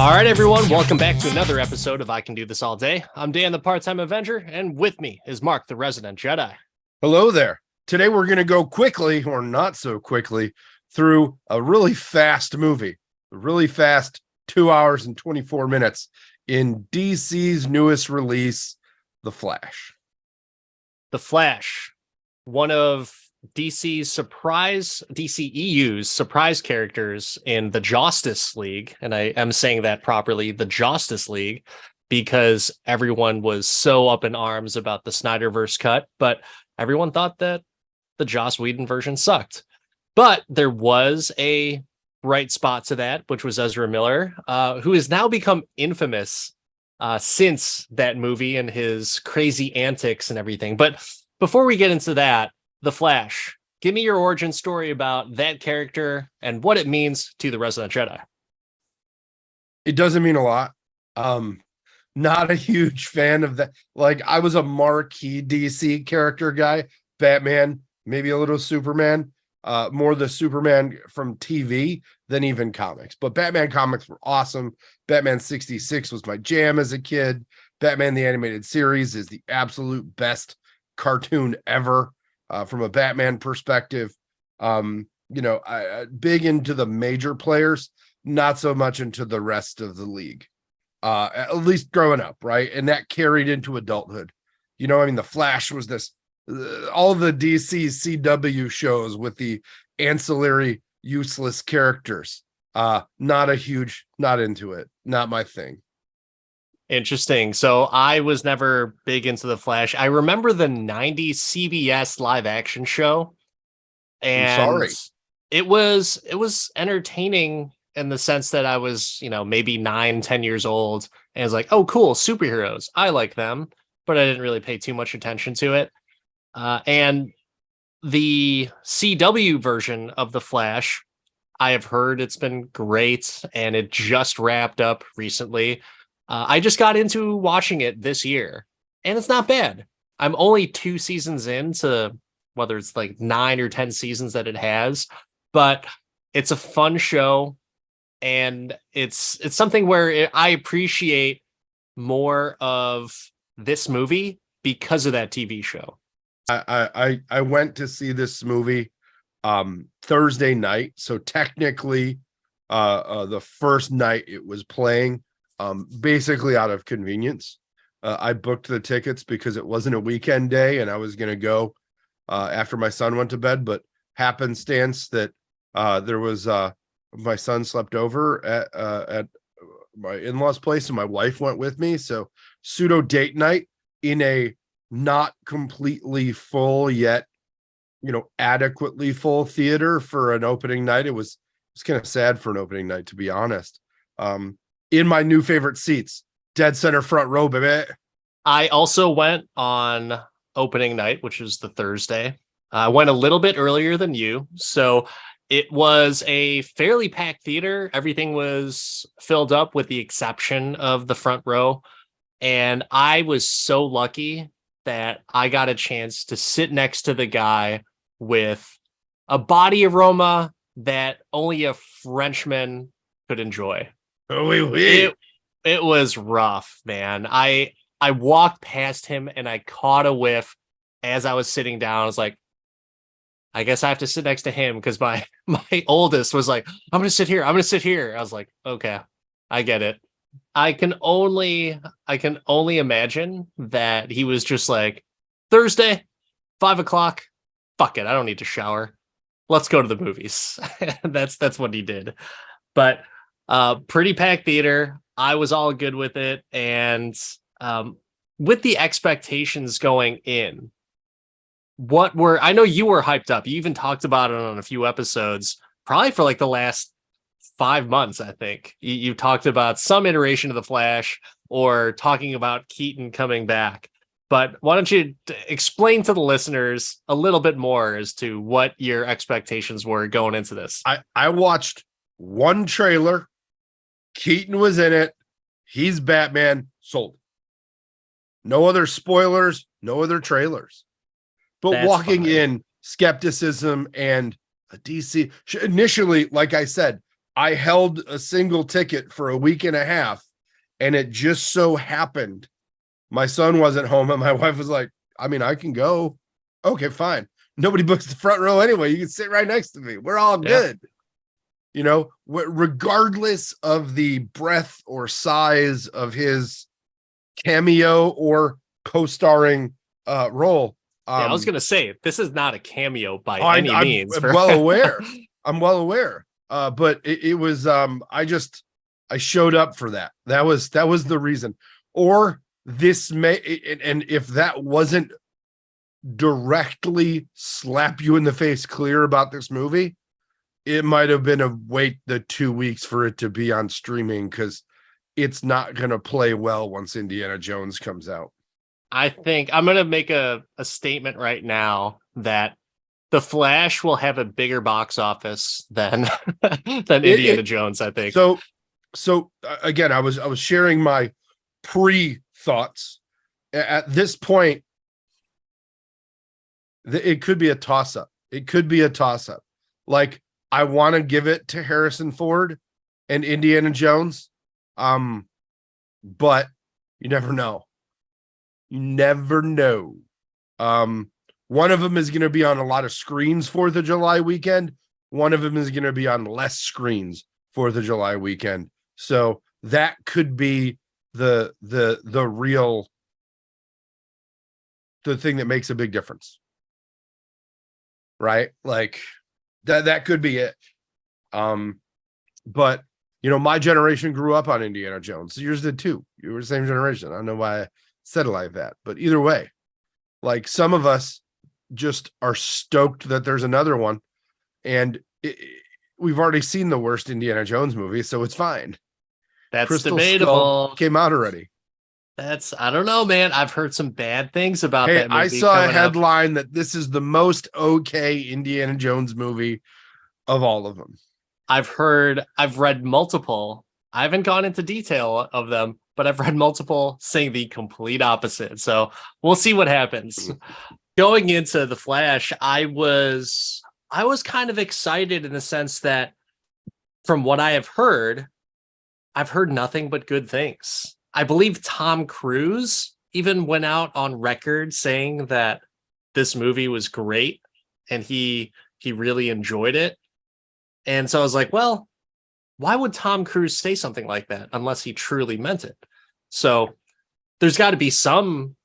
All right, everyone, welcome back to another episode of I Can Do This All Day. I'm Dan, the part-time Avenger, and with me is Mark, the resident Jedi. Hello there. Today we're going to go quickly, or not so quickly, through a really fast movie. A really fast 2 hours and 24 minutes in DC's newest release, The Flash. The Flash, one of DCEU's surprise characters in the Justice League, and I am saying that properly, the Justice League, because everyone was so up in arms about the Snyderverse cut, but everyone thought that the Joss Whedon version sucked. But there was a bright spot to that, which was Ezra Miller, who has now become infamous since that movie and his crazy antics and everything. But before we get into that, The Flash, give me your origin story about that character and what it means to the resident Jedi. It doesn't mean a lot. Not a huge fan of that. Like, I was a marquee DC character guy, Batman, maybe a little Superman, more the Superman from TV than even comics. But Batman comics were awesome. Batman 66 was my jam as a kid. Batman the Animated Series is the absolute best cartoon ever. From a Batman perspective, I big into the major players, not so much into the rest of the league, at least growing up, right? And that carried into adulthood. The Flash was this, all the DC CW shows with the ancillary useless characters. Not into it, not my thing. Interesting. So I was never big into The Flash. I remember the 90s CBS live action show. And I'm sorry. It was entertaining in the sense that I was, maybe 9-10 years old. And it's like, oh, cool, superheroes. I like them. But I didn't really pay too much attention to it. And the CW version of The Flash, I have heard it's been great. And it just wrapped up recently. I just got into watching it this year, and it's not bad. I'm only 2 seasons into whether it's like 9 or 10 seasons that it has, but it's a fun show, and it's something where I appreciate more of this movie because of that TV show. I went to see this movie Thursday night, so technically the first night it was playing. Basically out of convenience. I booked the tickets because it wasn't a weekend day and I was going to go after my son went to bed, but happenstance that there was my son slept over at my in-laws place and my wife went with me. So pseudo date night in a not completely full yet, adequately full theater for an opening night. It was kind of sad for an opening night, to be honest. In my new favorite seats, dead center front row, baby. I also went on opening night, which is the Thursday. I went a little bit earlier than you. So it was a fairly packed theater. Everything was filled up with the exception of the front row. And I was so lucky that I got a chance to sit next to the guy with a body aroma that only a Frenchman could enjoy. It was rough, man. I walked past him and I caught a whiff as I was sitting down. I was like, I guess I have to sit next to him because my oldest was like, I'm gonna sit here. I was like, okay, I get it. I can only imagine that he was just like, Thursday, 5:00. Fuck it, I don't need to shower. Let's go to the movies. That's what he did. But pretty packed theater. I was all good with it. And with the expectations going in, I know you were hyped up. You even talked about it on a few episodes, probably for like the last 5 months, I think. You talked about some iteration of The Flash or talking about Keaton coming back. But why don't you explain to the listeners a little bit more as to what your expectations were going into this? I watched one trailer. Keaton was in it. He's Batman. Sold. No other spoilers, no other trailers. But That's walking fine. in, skepticism and a DC initially, like I said, I held a single ticket for a week and a half, and it just so happened my son wasn't home, and my wife was like, I mean, I can go. Okay, fine. Nobody books the front row anyway. You can sit right next to me. We're all good. You know, regardless of the breadth or size of his cameo or co-starring role. Yeah, I was gonna say this is not a cameo by any I'm means. well aware. I'm well aware. But it was I showed up for that. That was the reason. Or this may, and if that wasn't directly slap you in the face clear about this movie, it might have been a wait the 2 weeks for it to be on streaming, because it's not going to play well once Indiana Jones comes out. I think I'm going to make a statement right now that The Flash will have a bigger box office than Indiana Jones, I think. So again, I was sharing my pre-thoughts. At this point, it could be a toss-up. It could be a toss-up. Like, I want to give it to Harrison Ford and Indiana Jones. But you never know. You never know. One of them is going to be on a lot of screens 4th of July weekend. One of them is going to be on less screens 4th of July weekend. So that could be the real, the thing that makes a big difference. Right? Like that could be it. But you know, my generation grew up on Indiana Jones. Yours did too. You were the same generation. I don't know why I said it like that, but either way, like, some of us just are stoked that there's another one, and we've already seen the worst Indiana Jones movie, so it's fine. That's Crystal debatable. Skull came out already. I don't know, man. I've heard some bad things about that movie. I saw a headline that this is the most okay Indiana Jones movie of all of them. I've read multiple. I haven't gone into detail of them, but I've read multiple saying the complete opposite. So we'll see what happens. Going into The Flash, I was kind of excited in the sense that, from what I have heard, I've heard nothing but good things. I believe Tom Cruise even went out on record saying that this movie was great and he really enjoyed it. And so I was like, well, why would Tom Cruise say something like that unless he truly meant it? So there's got to be some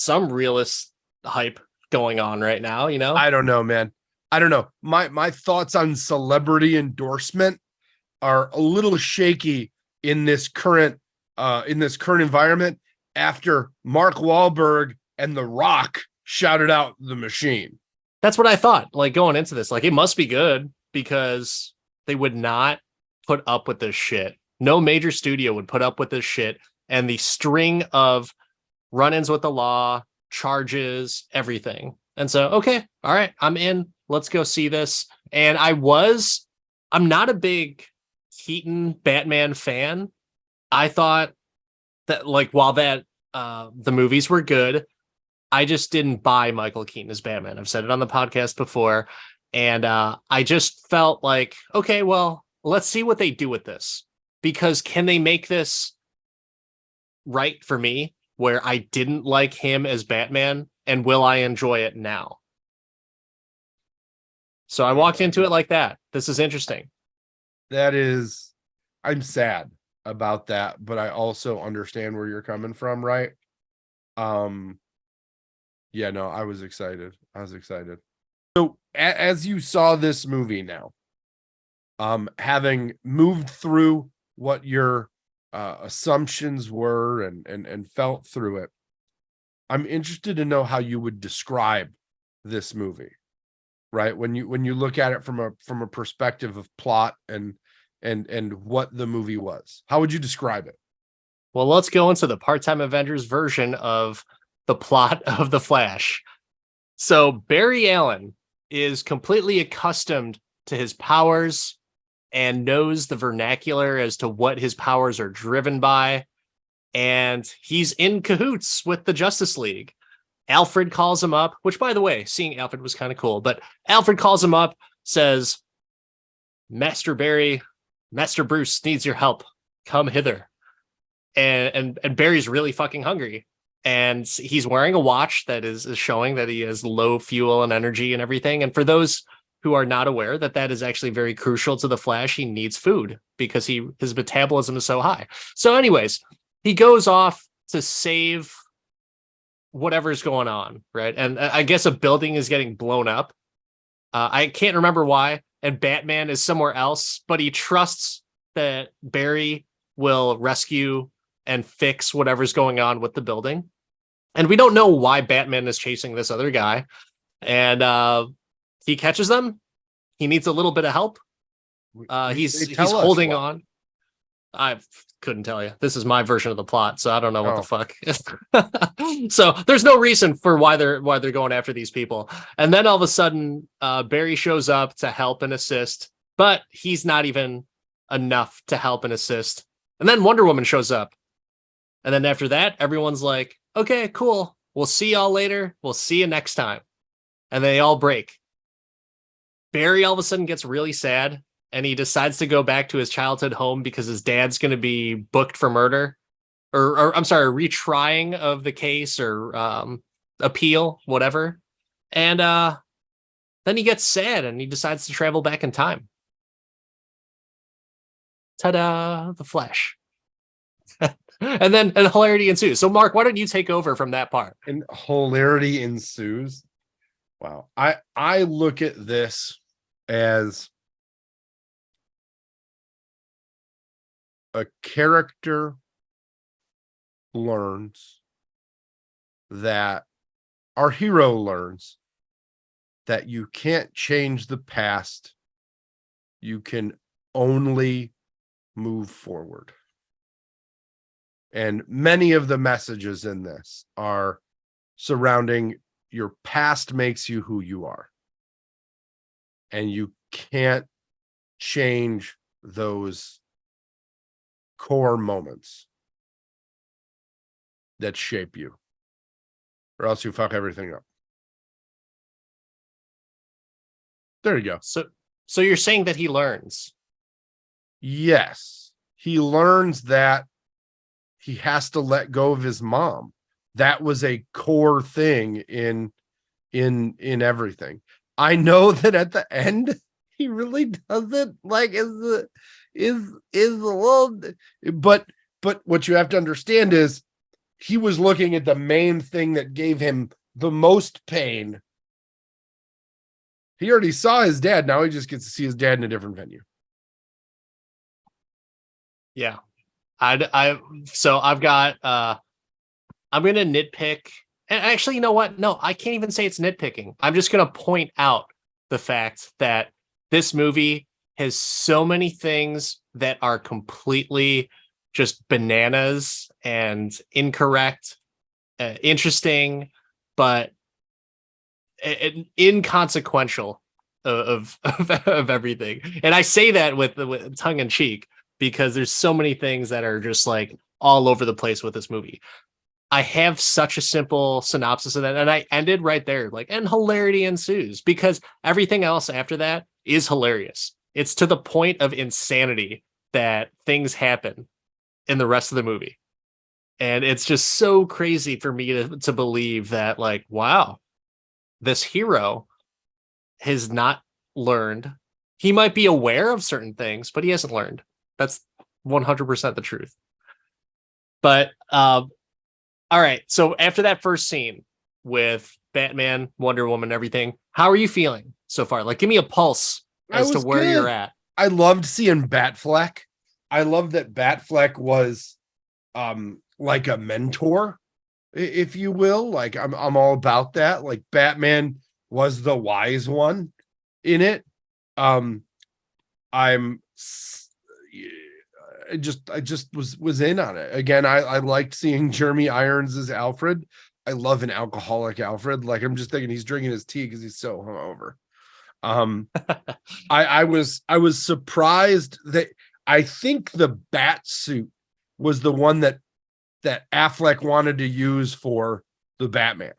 realist hype going on right now, you know? I don't know, man. I don't know. My thoughts on celebrity endorsement are a little shaky in this current environment after Mark Wahlberg and The Rock shouted out The Machine. That's what I thought, like, going into this. Like, it must be good, because they would not put up with this shit. No major studio would put up with this shit. And the string of run-ins with the law, charges, everything. And so, okay, all right, I'm in. Let's go see this. And I'm not a big Keaton Batman fan. I thought that, like, while that the movies were good, I just didn't buy Michael Keaton as Batman. I've said it on the podcast before. And I just felt like, okay, well, let's see what they do with this. Because can they make this right for me, where I didn't like him as Batman, and will I enjoy it now? So I walked into it like that. This is interesting. I'm sad about that, but I also understand where you're coming from, right? Yeah, no, I was excited. So as you saw this movie now, having moved through what your assumptions were and felt through it, I'm interested to know how you would describe this movie, right? When you look at it from a perspective of plot and what the movie was, how would you describe it? Well, let's go into the part-time Avengers version of the plot of The Flash. So Barry Allen is completely accustomed to his powers and knows the vernacular as to what his powers are driven by. And he's in cahoots with the Justice League. Alfred calls him up, which, by the way, seeing Alfred was kind of cool, but Alfred calls him up, says, Master Barry, Master Bruce needs your help. Come hither. And Barry's really fucking hungry. And he's wearing a watch that is showing that he has low fuel and energy and everything. And for those who are not aware, that is actually very crucial to the Flash, he needs food because his metabolism is so high. So anyways, he goes off to save whatever's going on, right? And I guess a building is getting blown up. I can't remember why. And Batman is somewhere else, but he trusts that Barry will rescue and fix whatever's going on with the building. And we don't know why Batman is chasing this other guy. And he catches them. He needs a little bit of help. He's holding on. I couldn't tell you. This is my version of the plot, so I don't know what the fuck. So there's no reason for why they're going after these people. And then all of a sudden, Barry shows up to help and assist, but he's not even enough to help and assist. And then Wonder Woman shows up. And then after that, everyone's like, okay, cool. We'll see y'all later. We'll see you next time. And they all break. Barry all of a sudden gets really sad and he decides to go back to his childhood home because his dad's going to be booked for murder or I'm sorry, retrying of the case or appeal, whatever. And then he gets sad and he decides to travel back in time. Ta-da, the Flash. and hilarity ensues. So Mark, why don't you take over from that part? And hilarity ensues. Wow. I look at this as a character learns that our hero learns that you can't change the past. You can only move forward. And many of the messages in this are surrounding your past makes you who you are. And you can't change those core moments that shape you, or else you fuck everything up. There you go. So you're saying that he learns? Yes. He learns that he has to let go of his mom. That was a core thing in everything. I know that at the end he really doesn't like is a little, but what you have to understand is he was looking at the main thing that gave him the most pain. He already saw his dad. Now he just gets to see his dad in a different venue. Yeah. So I've got I'm gonna nitpick. And actually, you know what? No, I can't even say it's nitpicking. I'm just gonna point out the fact that this movie has so many things that are completely just bananas and incorrect, interesting, but inconsequential of everything. And I say that with tongue in cheek because there's so many things that are just like all over the place with this movie. I have such a simple synopsis of that, and I ended right there, like, and hilarity ensues because everything else after that is hilarious. It's to the point of insanity that things happen in the rest of the movie. And it's just so crazy for me to believe that, like, wow, this hero has not learned. He might be aware of certain things, but he hasn't learned. That's 100% the truth. But, all right. So after that first scene with Batman, Wonder Woman, everything, how are you feeling so far? Like, give me a pulse as to where you're at. I loved seeing Batfleck. I love that Batfleck was like a mentor, if you will. Like I'm all about that. Like Batman was the wise one in it. I just was in on it. Again, I liked seeing Jeremy Irons as Alfred. I love an alcoholic Alfred. Like I'm just thinking he's drinking his tea because he's so hungover. I was surprised that I think the bat suit was the one that Affleck wanted to use for the Batman,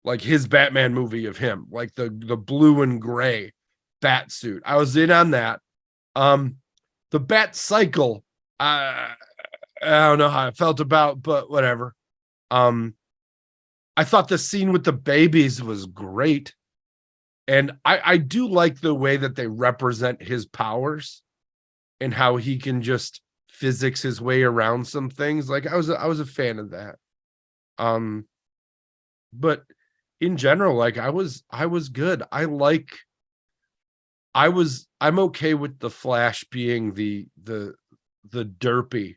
like his Batman movie of him, like the blue and gray bat suit. I was in on that. The Bat Cycle, I don't know how I felt about, but whatever. I thought the scene with the babies was great. And I do like the way that they represent his powers and how he can just physics his way around some things. Like I was a fan of that. But in general, like I was good. I'm okay with the Flash being the derpy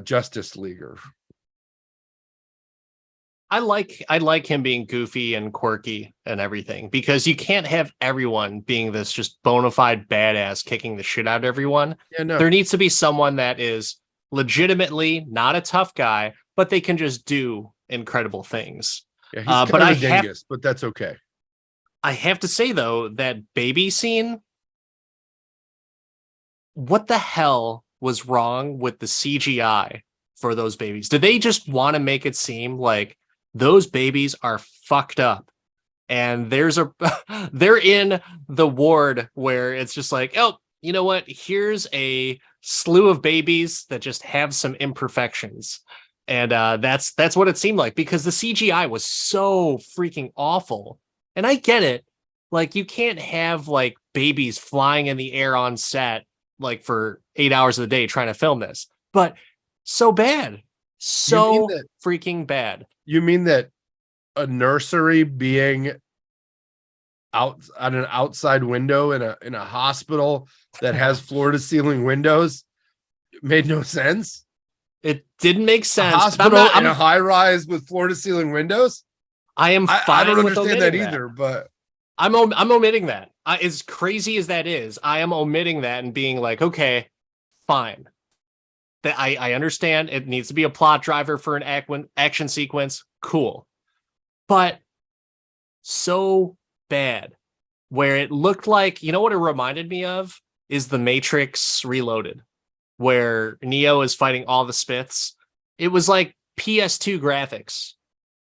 Justice Leaguer. I like him being goofy and quirky and everything, because you can't have everyone being this just bona fide badass kicking the shit out of everyone. Yeah, no. There needs to be someone that is legitimately not a tough guy, but they can just do incredible things. Yeah, he's kind of a dingus, but that's okay. I have to say though, that baby scene, what the hell was wrong with the CGI for those babies? Did they just want to make it seem like those babies are fucked up and they're in the ward where it's just like, oh, you know what? Here's a slew of babies that just have some imperfections. And that's what it seemed like, because the CGI was so freaking awful. And I get it. Like, you can't have like babies flying in the air on set like for 8 hours of the day trying to film this, but so bad. So freaking bad. You mean that a nursery being out on an outside window in a hospital that has floor to ceiling windows made no sense? It didn't make sense. A hospital in a high rise with floor to ceiling windows? I am fine. I don't understand that either, but I'm omitting that. As crazy as that is, I am omitting that and being like, okay, fine. That I understand it needs to be a plot driver for an action sequence. Cool. But so bad, where it looked like, you know what it reminded me of is The Matrix Reloaded, where Neo is fighting all the Smiths. It was like PS2 graphics,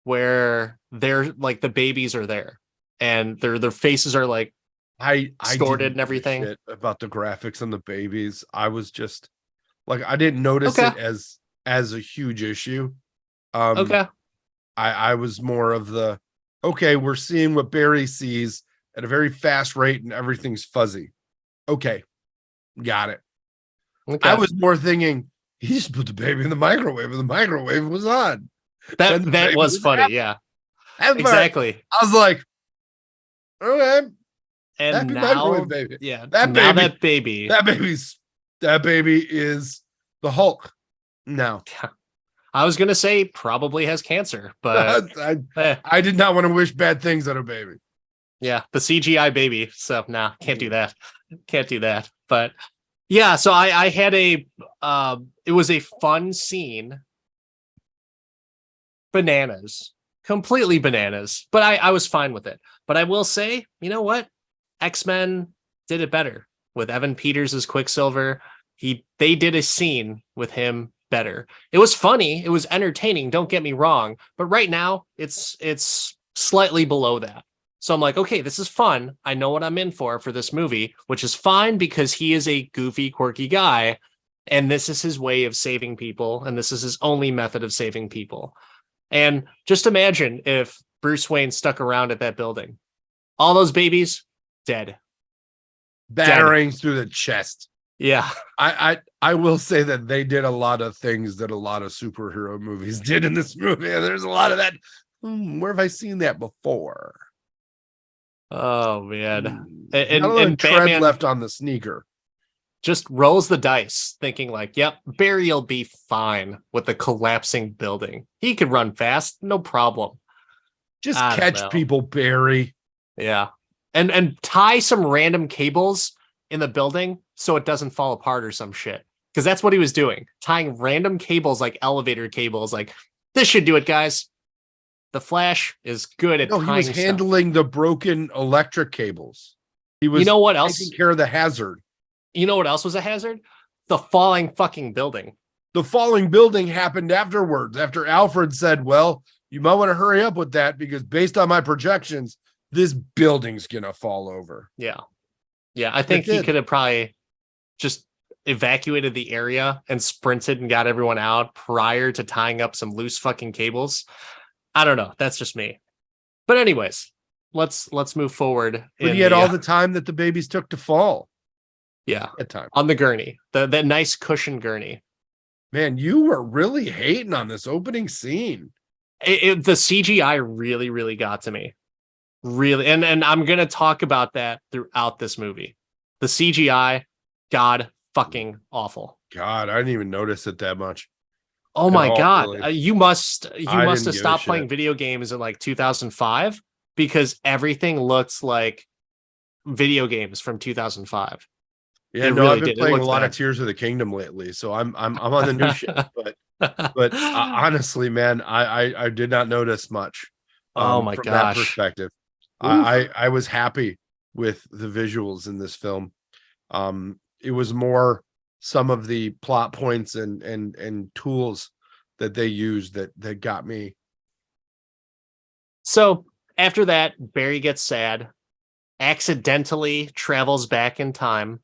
where they're like the babies are there and their faces are like I distorted and everything. Shit about the graphics and the babies. I was just like, I didn't notice it as a huge issue. I was more of the, okay, we're seeing what Barry sees at a very fast rate and everything's fuzzy. Okay, got it. Okay. I was more thinking, he just put the baby in the microwave and the microwave was on. That was funny, happy. Yeah. Exactly. I was like, okay. And happy now, microwave baby. Yeah, that baby is the Hulk. No. I was gonna say probably has cancer, but I did not want to wish bad things on a baby. Yeah, the CGI baby. So nah, can't do that. Can't do that. But yeah, so I had it was a fun scene. Bananas. Completely bananas. But I was fine with it. But I will say, you know what? X-Men did it better with Evan Peters as Quicksilver. They did a scene with him better. It was funny, it was entertaining, don't get me wrong, but right now it's slightly below that. So I'm like, okay, this is fun. I know what I'm in for this movie, which is fine because he is a goofy, quirky guy, and this is his way of saving people, and this is his only method of saving people. And just imagine if Bruce Wayne stuck around at that building. All those babies, dead. Battering through the chest. Yeah. I will say that they did a lot of things that a lot of superhero movies did in this movie. There's a lot of that. Where have I seen that before? Oh man. And Batman left on the sneaker. Just rolls the dice, thinking like, yep, Barry will be fine with the collapsing building. He could run fast, no problem. Just catch people, Barry. Yeah. And tie some random cables in the building so it doesn't fall apart or some shit. Because that's what he was doing. Tying random cables like elevator cables. Like, this should do it, guys. The Flash is good at tying he was handling the broken electric cables. He was, you know what else? Taking care of the hazard. You know what else was a hazard? The falling fucking building. The falling building happened afterwards. After Alfred said, well, you might want to hurry up with that because based on my projections, this building's going to fall over. Yeah. Yeah, I think he could have probably just evacuated the area and sprinted and got everyone out prior to tying up some loose fucking cables. I don't know. That's just me. But anyways, let's move forward. But he had all the time that the babies took to fall. Yeah, at time on the gurney, that nice cushion gurney. Man, you were really hating on this opening scene. The CGI really, really got to me. Really, and I'm gonna talk about that throughout this movie. The CGI, god fucking awful. God, I didn't even notice it that much. Oh my god, really. You must have stopped playing video games in like 2005 because everything looks like video games from 2005. Yeah, no, really I've been playing a lot of Tears of the Kingdom lately, so I'm on the new shit. But honestly, man, I did not notice much. Oh my from gosh. that perspective, I was happy with the visuals in this film. It was more some of the plot points and tools that they used that got me. So after that, Barry gets sad, accidentally travels back in time,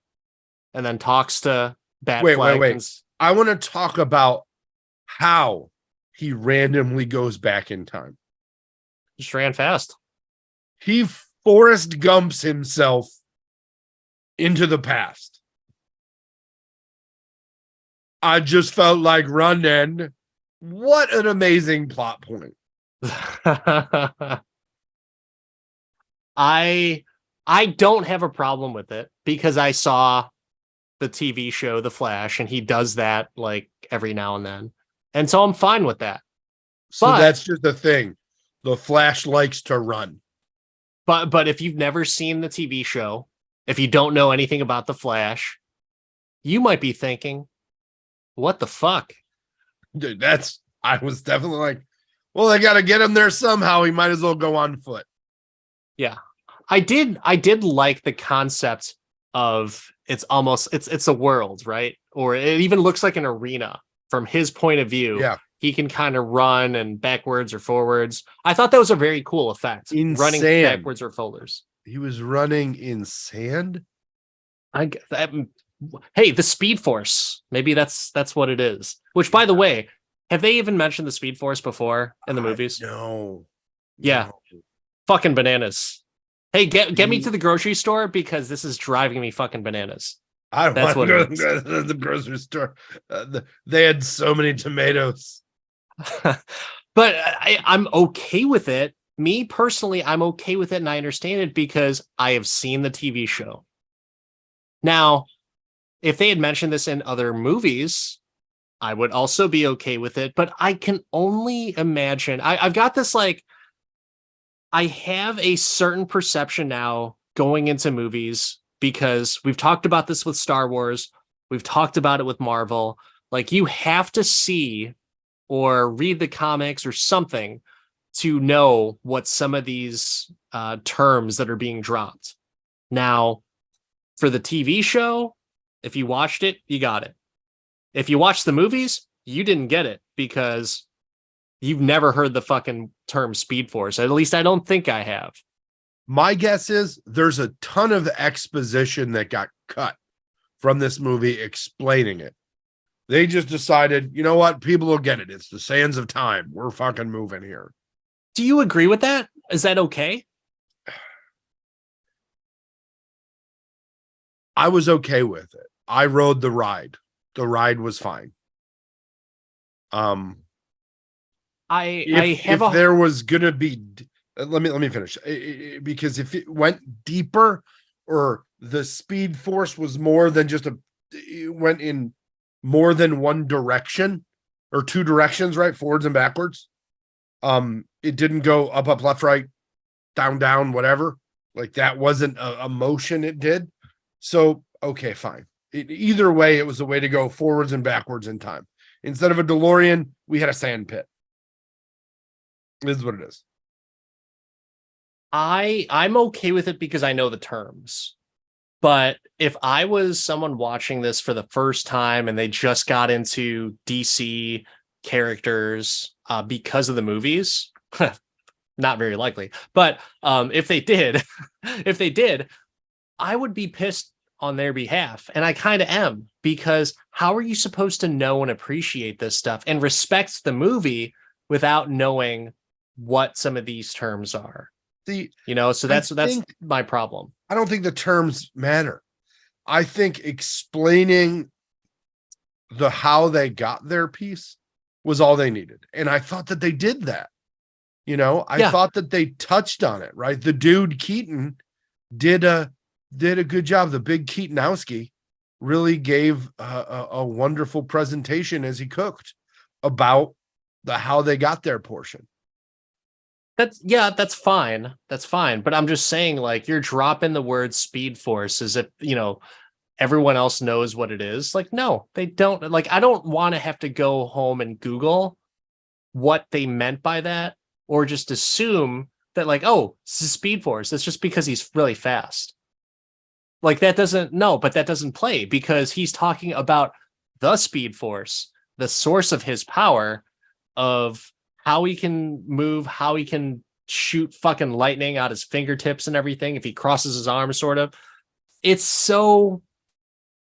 and then talks to Batfleck. Wait. I want to talk about how he randomly goes back in time. Just ran fast. He Forrest Gumps himself into the past. I just felt like running. What an amazing plot point. I don't have a problem with it because I saw the TV show The Flash, and he does that like every now and then, and so I'm fine with that. So that's just the thing. The Flash likes to run. But if you've never seen the TV show, if you don't know anything about the Flash, you might be thinking, what the fuck? Dude, I was definitely like, well, they got to get him there somehow. He might as well go on foot. Yeah. I did like the concept of it's a world, right? Or it even looks like an arena from his point of view. Yeah. He can kind of run and backwards or forwards. I thought that was a very cool effect. In running sand. Backwards or forwards. He was running in sand. Hey, the Speed Force. Maybe that's what it is. Which, by the way, have they even mentioned the Speed Force before in the movies? No. Yeah. No. Fucking bananas. Hey, get me to the grocery store because this is driving me fucking bananas. I don't want to go to the grocery store. They had so many tomatoes. But I'm okay with it. Me personally, I'm okay with it, and I understand it because I have seen the TV show. Now, if they had mentioned this in other movies, I would also be okay with it. But I can only imagine. I've got this like. I have a certain perception now going into movies because we've talked about this with Star Wars. We've talked about it with Marvel. Like, you have to see or read the comics or something to know what some of these terms that are being dropped. Now, for the TV show, if you watched it, you got it. If you watched the movies, you didn't get it because you've never heard the fucking term Speed Force. At least I don't think I have. My guess is there's a ton of exposition that got cut from this movie explaining it. They just decided, you know what? People will get it. It's the sands of time. We're fucking moving here. Do you agree with that? Is that okay? I was okay with it. I rode the ride. The ride was fine. If there was gonna be, let me finish, because if it went deeper or the Speed Force was more than just it went in more than one direction or two directions, right, forwards and backwards. It didn't go up, left, right, down, whatever. Like, that wasn't a motion it did. So okay, fine. Either way, it was a way to go forwards and backwards in time. Instead of a DeLorean, we had a sand pit. It is what it is. I'm okay with it because I know the terms. But if I was someone watching this for the first time and they just got into DC characters because of the movies, not very likely. But if they did, I would be pissed on their behalf. And I kind of am, because how are you supposed to know and appreciate this stuff and respect the movie without knowing what some of these terms are? So that's my problem. I don't think the terms matter. I think explaining the how they got their piece was all they needed. And I thought that they did that. I thought that they touched on it, right? The dude Keaton did a good job. The big Keatonowski really gave a wonderful presentation as he cooked about the how they got their portion. That's fine. That's fine. But I'm just saying, like, you're dropping the word Speed Force as if, everyone else knows what it is. Like, no, they don't. Like, I don't want to have to go home and Google what they meant by that, or just assume that, like, oh, this is Speed Force. It's just because he's really fast. Like, that doesn't play, because he's talking about the Speed Force, the source of his power, of how he can move, how he can shoot fucking lightning out his fingertips and everything if he crosses his arms, sort of. It's so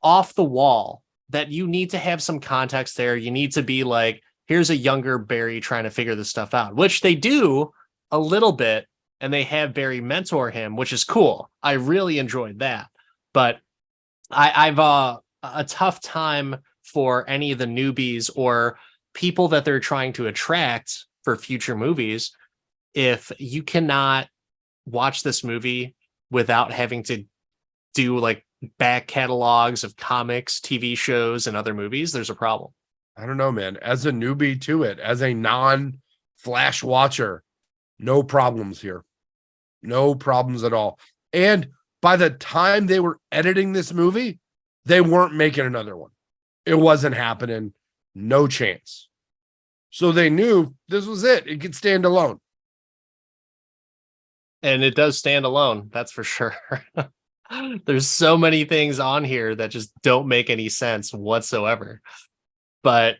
off the wall that you need to have some context there. You need to be like, here's a younger Barry trying to figure this stuff out, which they do a little bit, and they have Barry mentor him, which is cool. I really enjoyed that. But I've a tough time for any of the newbies or people that they're trying to attract for future movies if you cannot watch this movie without having to do like back catalogs of comics, TV shows, and other movies. There's a problem. I don't know, man. As a newbie to it, as a non-Flash watcher, no problems here. No problems at all. And by the time they were editing this movie, they weren't making another one. It wasn't happening. No chance. So they knew this was it. It could stand alone. And it does stand alone. That's for sure. There's so many things on here that just don't make any sense whatsoever. But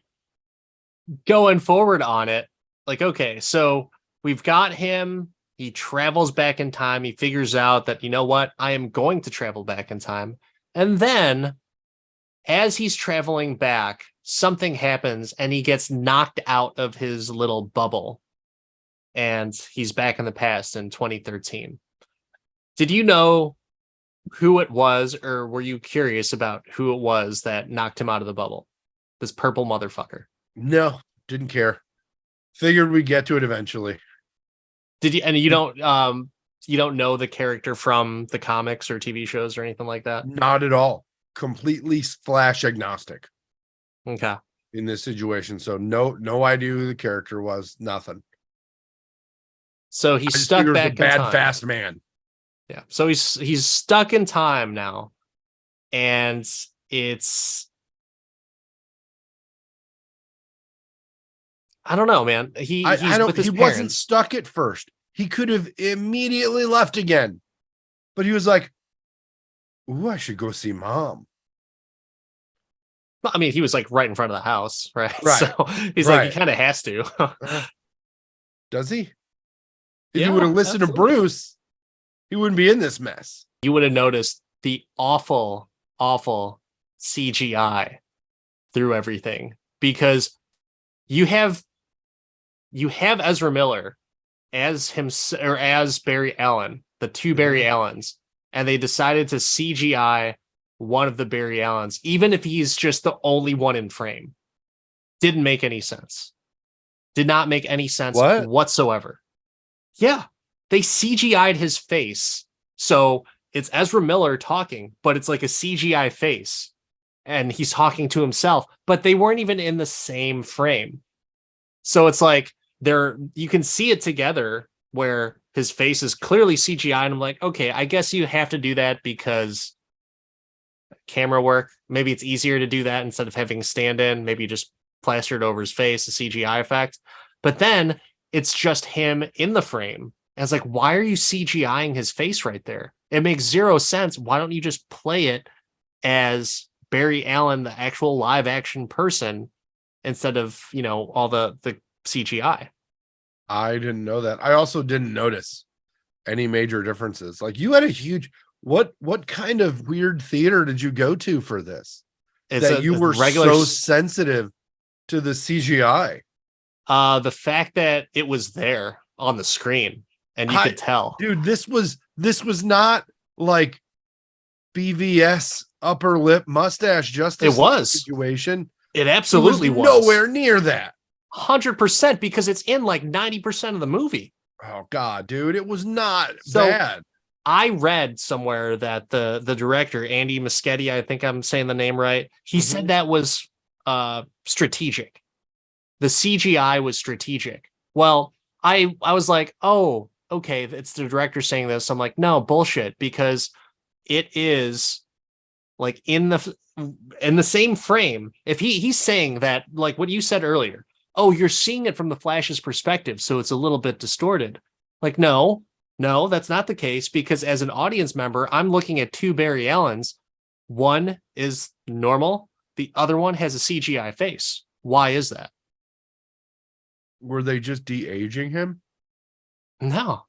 going forward on it, like, okay, so we've got him. He travels back in time. He figures out that, you know what? I am going to travel back in time. And then as he's traveling back, something happens and he gets knocked out of his little bubble. And he's back in the past in 2013. Did you know who it was, or were you curious about who it was that knocked him out of the bubble? This purple motherfucker. No, didn't care. Figured we'd get to it eventually. Did you? And you don't know the character from the comics or TV shows or anything like that? Not at all. Completely Flash agnostic. Okay. In this situation, so no idea who the character was. Nothing. So he's stuck back in time. Bad fast man. Yeah. So he's stuck in time now, and it's, I don't know, man. He wasn't stuck at first. He could have immediately left again, but he was like, "Ooh, I should go see mom." I mean, he was like right in front of the house, right? Right. So he's like, he kind of has to. Does he? If he would have listened to Bruce, he wouldn't be in this mess. You would have noticed the awful, awful CGI through everything, because you have Ezra Miller as him, or as Barry Allen, the two Barry Allens, and they decided to CGI one of the Barry Allens, even if he's just the only one in frame. Didn't make any sense. Did not make any sense whatsoever. Yeah, they CGI'd his face. So it's Ezra Miller talking, but it's like a CGI face. And he's talking to himself, but they weren't even in the same frame. So it's like you can see it together where his face is clearly CGI. And I'm like, okay, I guess you have to do that because camera work. Maybe it's easier to do that instead of having stand in. Maybe you just plaster it over his face, a CGI effect. But then it's just him in the frame. And it's like, why are you CGIing his face right there? It makes zero sense. Why don't you just play it as Barry Allen, the actual live action person, instead of, all the CGI? I didn't know that. I also didn't notice any major differences. Like, you had what kind of weird theater did you go to for this? It's That you a were regular so sensitive to the CGI. the fact that it was there on the screen and you I could tell. Dude, this was not like BVS upper lip mustache It Justice League was. situation. It It was absolutely was. nowhere near that. 100% because it's in like 90% of the movie. Oh God, dude, it was not So bad. I read somewhere that the director, Andy Muschietti, I think I'm saying the name right, he said that was strategic. The CGI was strategic. Well, I was like, oh, okay, it's the director saying this. I'm like, no, bullshit, because it is like in the same frame. If he's saying that, like what you said earlier, oh, you're seeing it from the Flash's perspective, so it's a little bit distorted. Like, no, that's not the case, because as an audience member, I'm looking at two Barry Allens. One is normal, the other one has a CGI face. Why is that? Were they just de-aging him? No,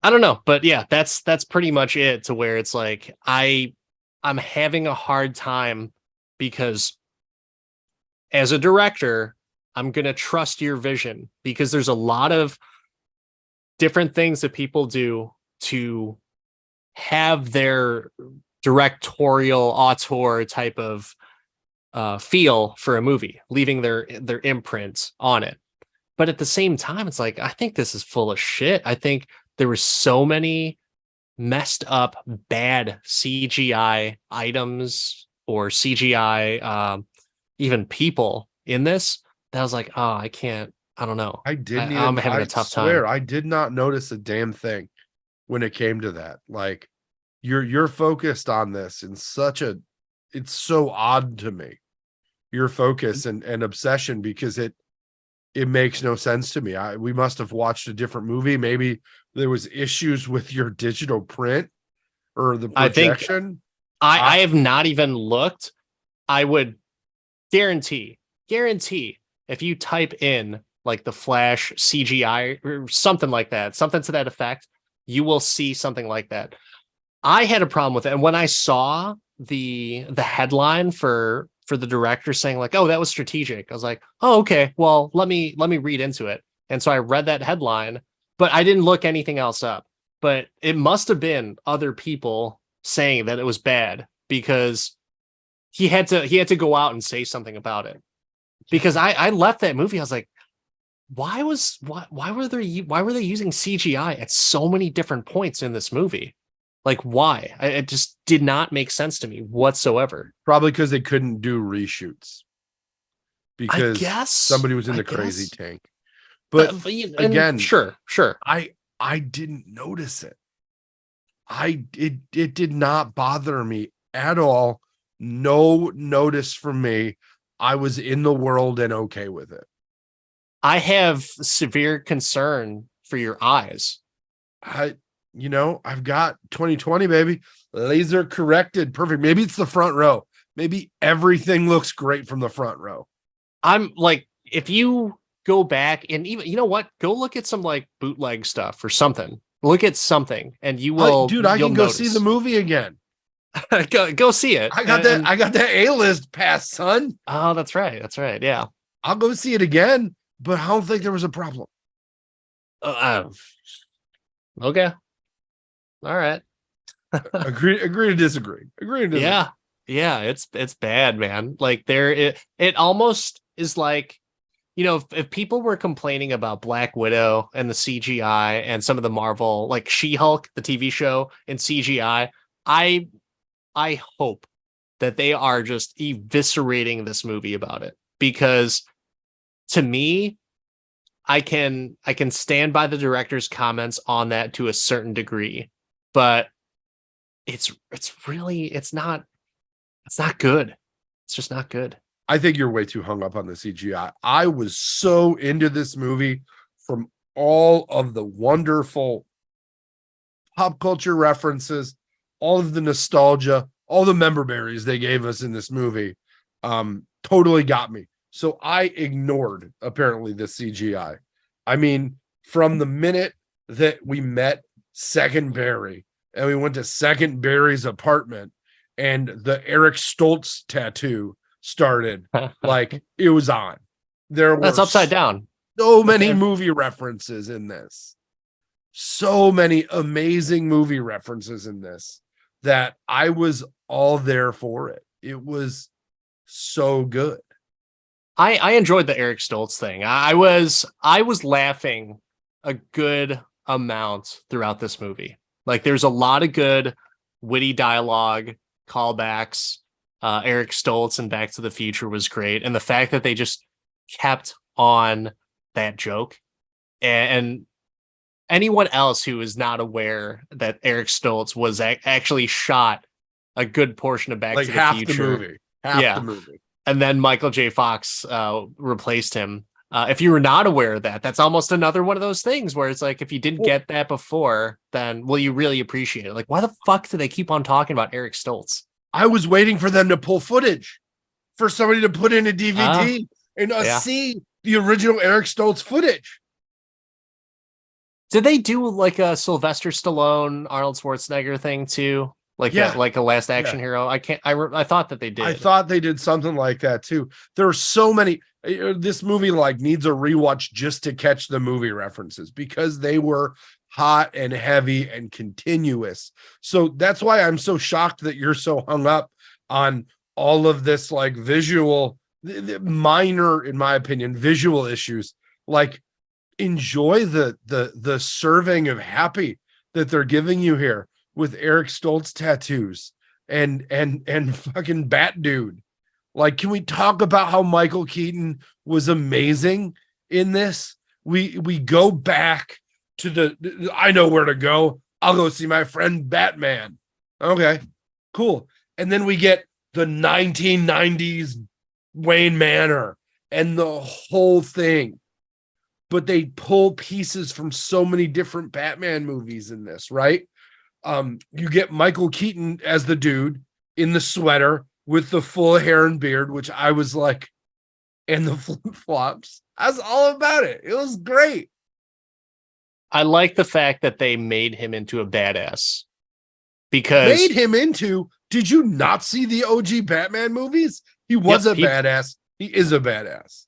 I don't know, but yeah, that's pretty much it. To where it's like I'm having a hard time, because as a director, I'm gonna trust your vision, because there's a lot of different things that people do to have their directorial auteur type of feel for a movie, leaving their imprint on it. But at the same time, it's like, I think this is full of shit. I think there were so many messed up, bad CGI items or CGI, even people in this, that I was like, oh, I can't, I don't know. I'm having a I tough swear, time. I did not notice a damn thing when it came to that. Like you're focused on this in such a it's so odd to me. Your focus and obsession, because it makes no sense to me. We must have watched a different movie. Maybe there was issues with your digital print or the I think projection. I have not even looked. I would guarantee if you type in like the Flash CGI or something like that, something to that effect, you will see something like that. I had a problem with it, and when I saw the headline for the director saying like, "Oh, that was strategic," I was like, "Oh, okay. Well, let me read into it." And so I read that headline, but I didn't look anything else up. But it must have been other people saying that it was bad, because he had to go out and say something about it. Because I left that movie, I was like, why were they using CGI at so many different points in this movie? Like, why? It just did not make sense to me whatsoever. Probably because they couldn't do reshoots I because guess. somebody was in I the crazy guess. tank. But And again, sure. I didn't notice it. It did not bother me at all. No notice from me. I was in the world and okay with it. I have severe concern for your eyes. I've got 2020, baby. Laser corrected. Perfect. Maybe it's the front row. Maybe everything looks great from the front row. I'm like, if you go back and even, you know what? Go look at some like bootleg stuff or something. Look at something and I you'll can go see the notice. movie again. Go see it. I got that A-list pass, son. Oh, that's right. That's right. Yeah. I'll go see it again, but I don't think there was a problem. Uh, okay. All right. Agree to disagree. Agree to disagree. Yeah, it's bad, man. Like it almost is like, if people were complaining about Black Widow and the CGI and some of the Marvel, like She-Hulk, the TV show, and CGI, I hope that they are just eviscerating this movie about it, because to me, I can stand by the director's comments on that to a certain degree, but it's not good. It's just not good. I think you're way too hung up on the CGI. I was so into this movie from all of the wonderful pop culture references, all of the nostalgia, all the member berries they gave us in this movie. Totally got me. So I ignored apparently the CGI. I mean, from the minute that we met Second Barry, and we went to Second Barry's apartment, and the Eric Stoltz tattoo started. Like, it was on. There That's were upside down. so many movie references in this. So many amazing movie references in this that I was all there for it. It was so good. I enjoyed the Eric Stoltz thing. I was laughing a good amount throughout this movie. Like there's a lot of good witty dialogue, callbacks. Eric Stoltz and Back to the Future was great, and the fact that they just kept on that joke, and anyone else who is not aware that Eric Stoltz was actually shot a good portion of Back Like to the half Future. the movie. Half the movie. And then Michael J. Fox replaced him. If you were not aware of that, that's almost another one of those things where it's like, if you didn't get that before, then will you really appreciate it? Like, why the fuck do they keep on talking about Eric Stoltz? I was waiting for them to pull footage, for somebody to put in a DVD and us see the original Eric Stoltz footage. Did they do like a Sylvester Stallone, Arnold Schwarzenegger thing too? Like like a Last Action Hero. I thought that they did. I thought they did something like that too. There are so many. This movie like needs a rewatch just to catch the movie references, because they were hot and heavy and continuous. So that's why I'm so shocked that you're so hung up on all of this like visual, minor, in my opinion, visual issues. Like, enjoy the serving of happy that they're giving you here with Eric Stoltz tattoos and fucking Bat Dude. Like, can we talk about how Michael Keaton was amazing in this? We go back to I know where to go. I'll go see my friend Batman. Okay, cool. And then we get the 1990s Wayne Manor and the whole thing. But they pull pieces from so many different Batman movies in this, right? You get Michael Keaton as the dude in the sweater with the full hair and beard, which I was like, and the flip-flops. I was all about it. It was great. I like the fact that they made him into a badass. Because made him into, did you not see the OG Batman movies? He was a badass. He is a badass.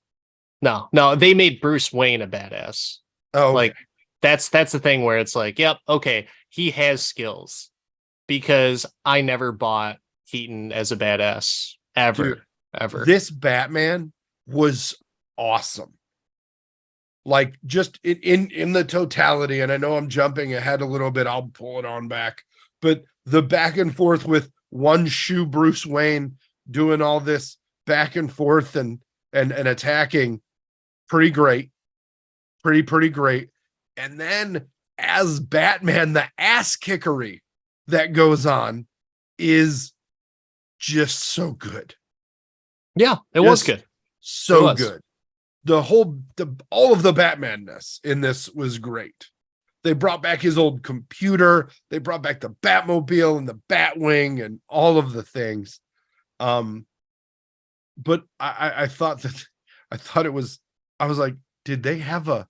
No, they made Bruce Wayne a badass. Oh, okay. Like that's the thing where it's like, yep, okay, he has skills, because I never bought Keaton as a badass ever. This Batman was awesome. Like, just in the totality, and I know I'm jumping ahead a little bit, I'll pull it on back, but the back and forth with one shoe Bruce Wayne doing all this back and forth and attacking, pretty great. Pretty great. And then as Batman, the ass kickery that goes on is just so good. Yeah, it was good. So good. All of the Batmanness in this was great. They brought back his old computer. They brought back the Batmobile and the Batwing and all of the things. But I thought it was, I was like, did they have a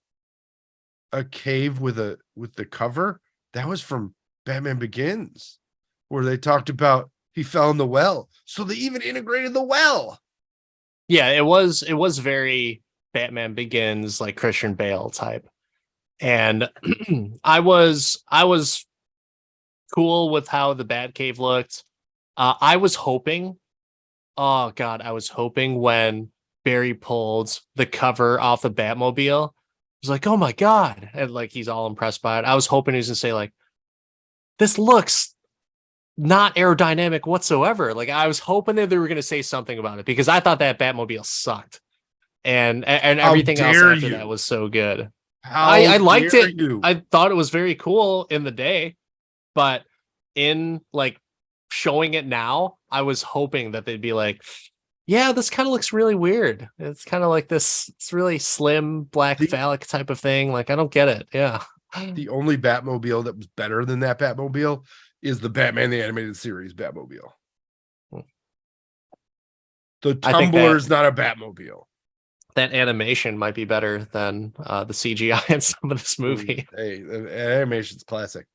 cave with the cover? That was from Batman Begins, where they talked about he fell in the well. So they even integrated the well. Yeah, it was very Batman Begins, like Christian Bale type. And I was cool with how the Batcave looked. I was hoping when Barry pulled the cover off the Batmobile, I was like, oh my God. And like, he's all impressed by it. I was hoping he was gonna say like, this looks not aerodynamic whatsoever. Like, I was hoping that they were gonna say something about it, because I thought that Batmobile sucked. And everything else after that was so good. I liked it. I thought it was very cool in the day, but in like showing it now, I was hoping that they'd be like, yeah, this kind of looks really weird. It's kind of like this, it's really slim black phallic type of thing. Like, I don't get it. Yeah. The only Batmobile that was better than that Batmobile is the Batman the Animated Series Batmobile. The Tumbler is not a Batmobile. That animation might be better than the CGI in some of this movie. Hey, the animation's classic.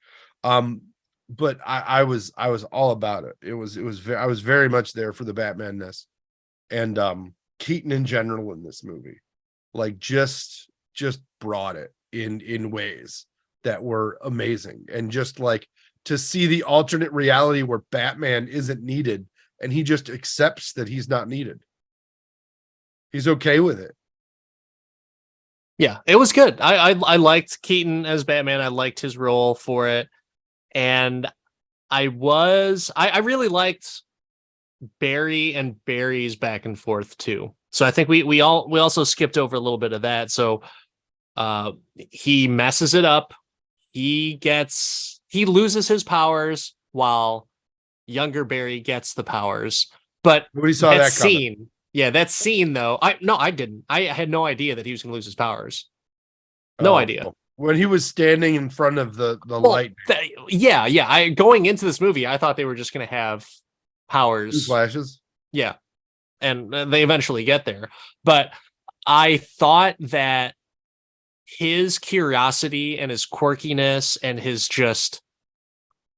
but I was all about it. I was very much there for the Batman-ness. And Keaton in general in this movie, like just brought it in ways that were amazing. And just like to see the alternate reality where Batman isn't needed and he just accepts that he's not needed. He's okay with it. Yeah, it was good. I liked Keaton as Batman. I liked his role for it, and I really liked Barry and Barry's back and forth too. So I think we also skipped over a little bit of that. So he messes it up. He loses his powers while younger Barry gets the powers. But Nobody saw that scene, yeah, that scene though. I didn't. I had no idea that he was going to lose his powers. No idea. When he was standing in front of the light. Yeah. I going into this movie, I thought they were just going to have powers. Flashes. Yeah. And they eventually get there. But I thought that his curiosity and his quirkiness and his just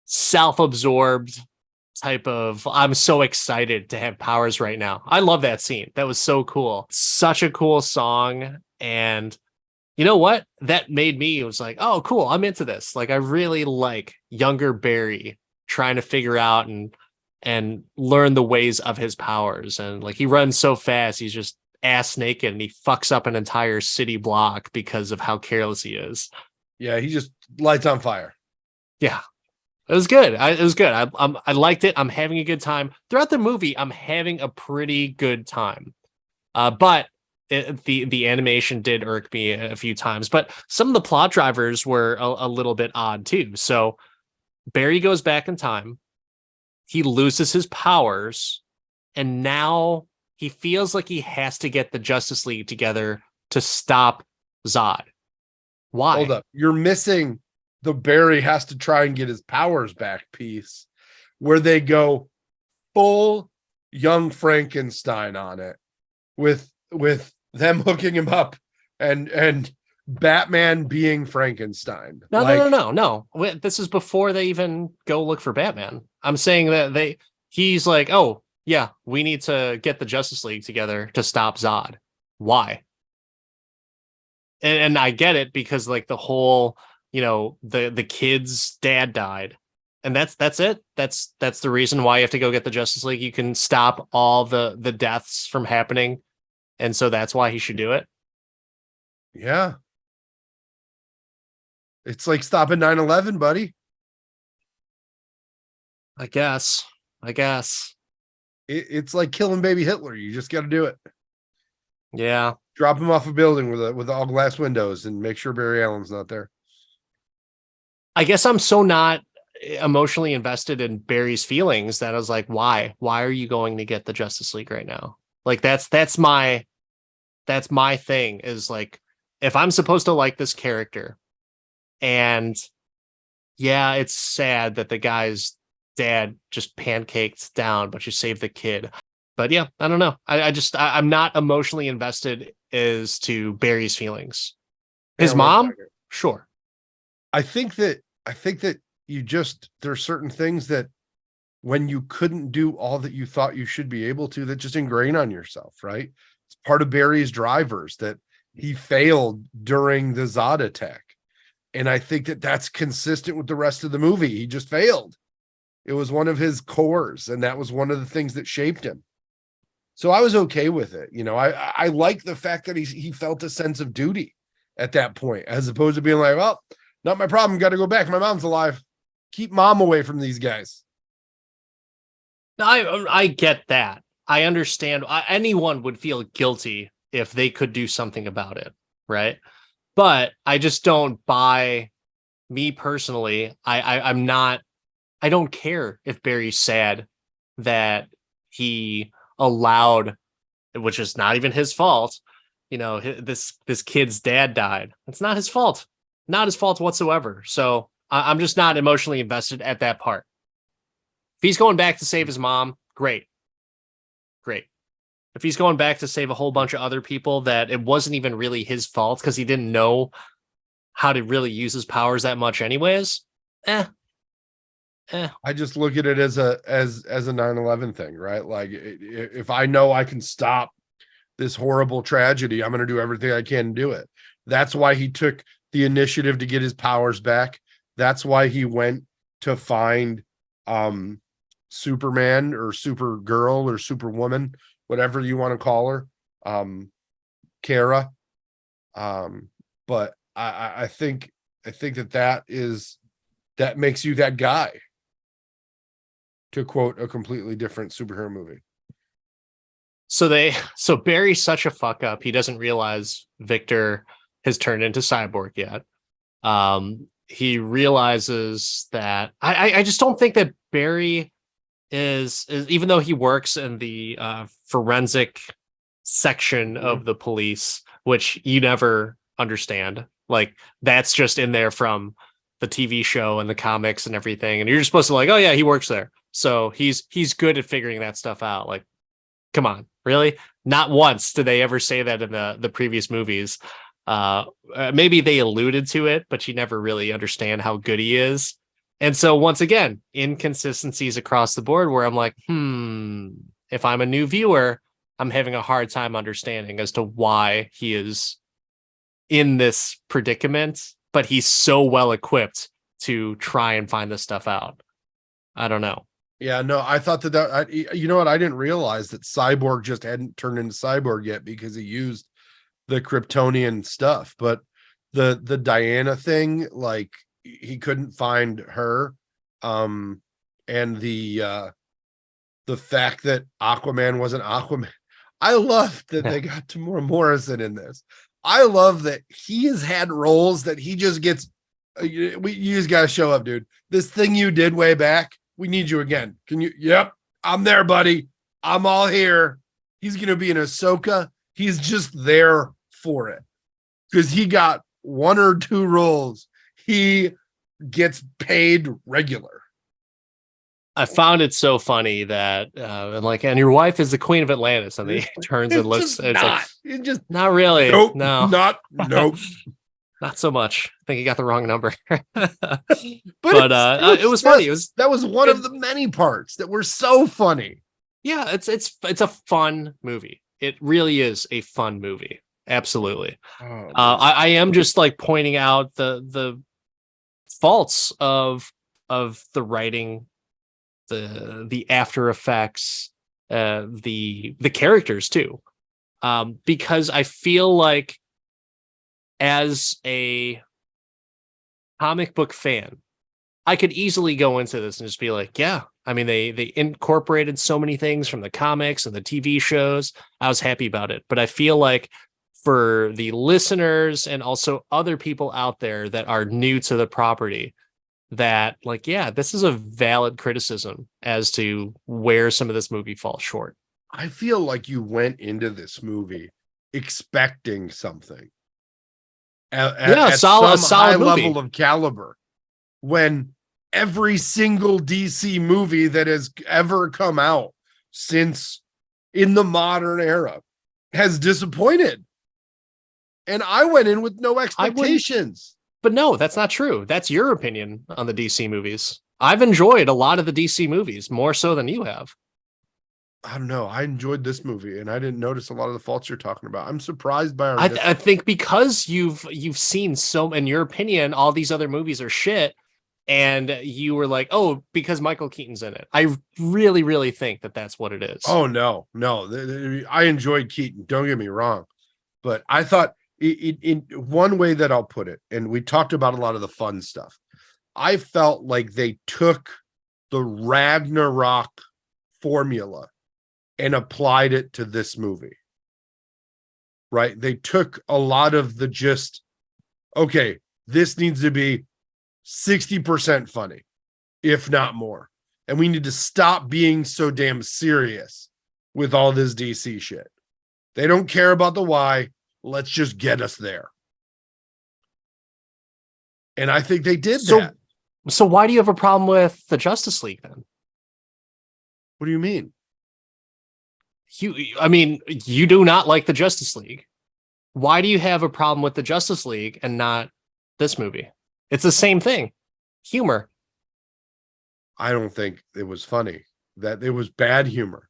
self-absorbed type of, I'm so excited to have powers right now. I love that scene. That was so cool. Such a cool song. And you know what? That made me, it was like, oh, cool. I'm into this. Like, I really like younger Barry trying to figure out and learn the ways of his powers. And like, he runs so fast, he's just ass naked and he fucks up an entire city block because of how careless he is. Yeah, he just lights on fire. Yeah. It was good. It was good. I liked it. I'm having a good time throughout the movie. I'm having a pretty good time. But the animation did irk me a few times. But some of the plot drivers were a little bit odd too. So Barry goes back in time. He loses his powers, and now he feels like he has to get the Justice League together to stop Zod. Why? Hold up. You're missing the Barry has to try and get his powers back piece, where they go full young Frankenstein on it with them hooking him up and Batman being Frankenstein. No. This is before they even go look for Batman. I'm saying that he's like, oh yeah, we need to get the Justice League together to stop Zod. Why? And I get it because like the whole, the kid's dad died, and that's it. That's the reason why you have to go get the Justice League. You can stop all the deaths from happening, and so that's why he should do it. Yeah. It's like stopping 9/11, buddy. I guess. It's like killing baby Hitler. You just got to do it. Yeah. Drop him off a building with all glass windows and make sure Barry Allen's not there. I guess I'm so not emotionally invested in Barry's feelings that I was like, why? Why are you going to get the Justice League right now? Like that's my thing is like, if I'm supposed to like this character, and yeah, it's sad that the guy's dad just pancaked down, but you saved the kid. But yeah, I don't know. I'm not emotionally invested as to Barry's feelings. His mom, sure. I think that there's certain things that when you couldn't do all that you thought you should be able to, that just ingrain on yourself, right? It's part of Barry's drivers that he failed during the Zod attack. And I think that that's consistent with the rest of the movie. He just failed. It was one of his cores, and that was one of the things that shaped him. So I was okay with it. I like the fact that he felt a sense of duty at that point, as opposed to being like, well, not my problem. Got to go back. My mom's alive. Keep mom away from these guys. I get that. I understand. Anyone would feel guilty if they could do something about it, right? But I just don't buy. Me personally, I'm not. I don't care if Barry's sad that he allowed, which is not even his fault. This kid's dad died. It's not his fault. Not his fault whatsoever. So I'm just not emotionally invested at that part. If he's going back to save his mom, great. If he's going back to save a whole bunch of other people that it wasn't even really his fault because he didn't know how to really use his powers that much anyways, Eh. I just look at it as a 9/11 thing, right? Like if I know I can stop this horrible tragedy, I'm going to do everything I can to do it. That's why he took the initiative to get his powers back. That's why he went to find Superman or Supergirl or Superwoman, whatever you want to call her, Kara. But I think that makes you that guy, to quote a completely different superhero movie. So Barry's such a fuck up. He doesn't realize Victor has turned into Cyborg yet. He realizes that I just don't think that Barry is even though he works in the forensic section of the police, which you never understand. Like that's just in there from the TV show and the comics and everything. And you're just supposed to like, oh yeah, he works there. So he's good at figuring that stuff out. Like, come on, really? Not once did they ever say that in the previous movies. Maybe they alluded to it, but you never really understand how good he is. And so once again, inconsistencies across the board where I'm like, if I'm a new viewer, I'm having a hard time understanding as to why he is in this predicament, but he's so well equipped to try and find this stuff out. I don't know. Yeah, no, I thought you know what? I didn't realize that Cyborg just hadn't turned into Cyborg yet because he used the Kryptonian stuff. But the Diana thing, like he couldn't find her, and the fact that Aquaman wasn't Aquaman. I love that they got Tamora Morrison in this. I love that he has had roles that he just gets. You just got to show up, dude. This thing you did way back, we need you again. Can you? Yep, I'm there, buddy. I'm all here. He's going to be in Ahsoka. He's just there for it because he got 1 or 2 roles. He gets paid regular. I found it so funny that I'm like, and your wife is the queen of Atlantis, and he turns and looks. It's not. It's just not really. Nope, no, nope. Not so much. I think he got the wrong number. but it was funny. That was one of the many parts that were so funny. Yeah, it's a fun movie. It really is a fun movie. Absolutely. I am just like pointing out the faults of the writing, the after effects, the characters too, because I feel like as a comic book fan, I could easily go into this and just be like, yeah, I mean, they incorporated so many things from the comics and the TV shows. I was happy about it. But I feel like for the listeners and also other people out there that are new to the property, that like, yeah, this is a valid criticism as to where some of this movie falls short. I feel like you went into this movie expecting something. At solid high movie. level of caliber, when every single DC movie that has ever come out since in the modern era has disappointed. And I went in with no expectations. But no, that's not true. That's your opinion on the DC movies. I've enjoyed a lot of the DC movies, more so than you have. I don't know. I enjoyed this movie, and I didn't notice a lot of the faults you're talking about. I'm surprised by our. I think because you've seen so, in your opinion, all these other movies are shit, and you were like, oh, because Michael Keaton's in it. I really, really think that that's what it is. Oh no. I enjoyed Keaton. Don't get me wrong, but I thought in one way that I'll put it, and we talked about a lot of the fun stuff. I felt like they took the Ragnarok formula and applied it to this movie, right? They took a lot of the just, okay, this needs to be 60% funny, if not more. And we need to stop being so damn serious with all this DC shit. They don't care about the why. Let's just get us there. And I think they did that. So why do you have a problem with the Justice League then? What do you mean? You do not like the Justice League. Why do you have a problem with the Justice League and not this movie? It's the same thing. Humor. I don't think it was funny. That it was bad humor,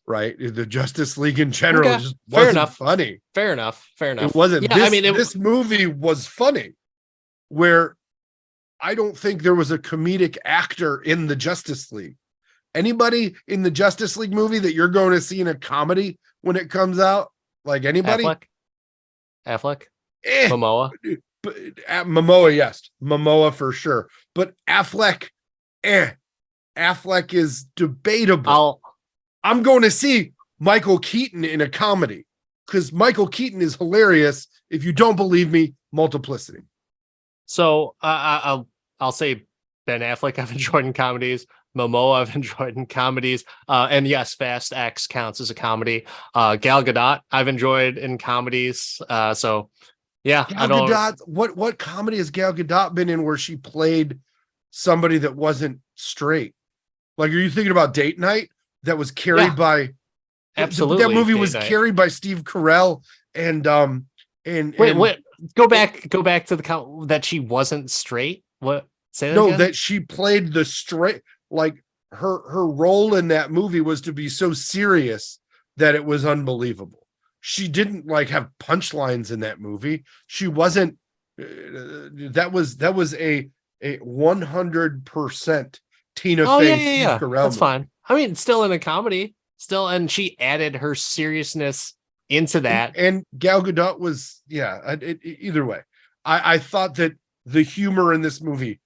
right? The Justice League in general Okay, just fair wasn't enough. funny. Fair enough. Fair It enough. wasn't. Yeah, I mean, This movie was funny, where I don't think there was a comedic actor in the Justice League. Anybody in the Justice League movie that you're going to see in a comedy when it comes out? Like anybody? Affleck, Eh, Momoa. but Momoa, yes, Momoa for sure. But Affleck, Affleck is debatable. I'll I'm going to see Michael Keaton in a comedy because Michael Keaton is hilarious. If you don't believe me, Multiplicity. So I'll say Ben Affleck I've enjoyed in comedies. Momoa I've enjoyed in comedies. And yes, Fast X counts as a comedy. Gal Gadot I've enjoyed in comedies. So yeah, Gal Gadot, what comedy has Gal Gadot been in where she played somebody that wasn't straight? Like, are you thinking about Date Night? That was carried by absolutely. That movie Date was Night. carried by Steve Carell and wait. Go back to the that she wasn't straight. What? Say that again? that she played the straight, like her role in that movie was to be so serious that it was unbelievable. She didn't like have punchlines in that movie. She wasn't that was a 100% Tina Fey Steve Carell That's movie. fine. I mean, still in a comedy, and she added her seriousness into that. And Gal Gadot was, either way. I thought that the humor in this movie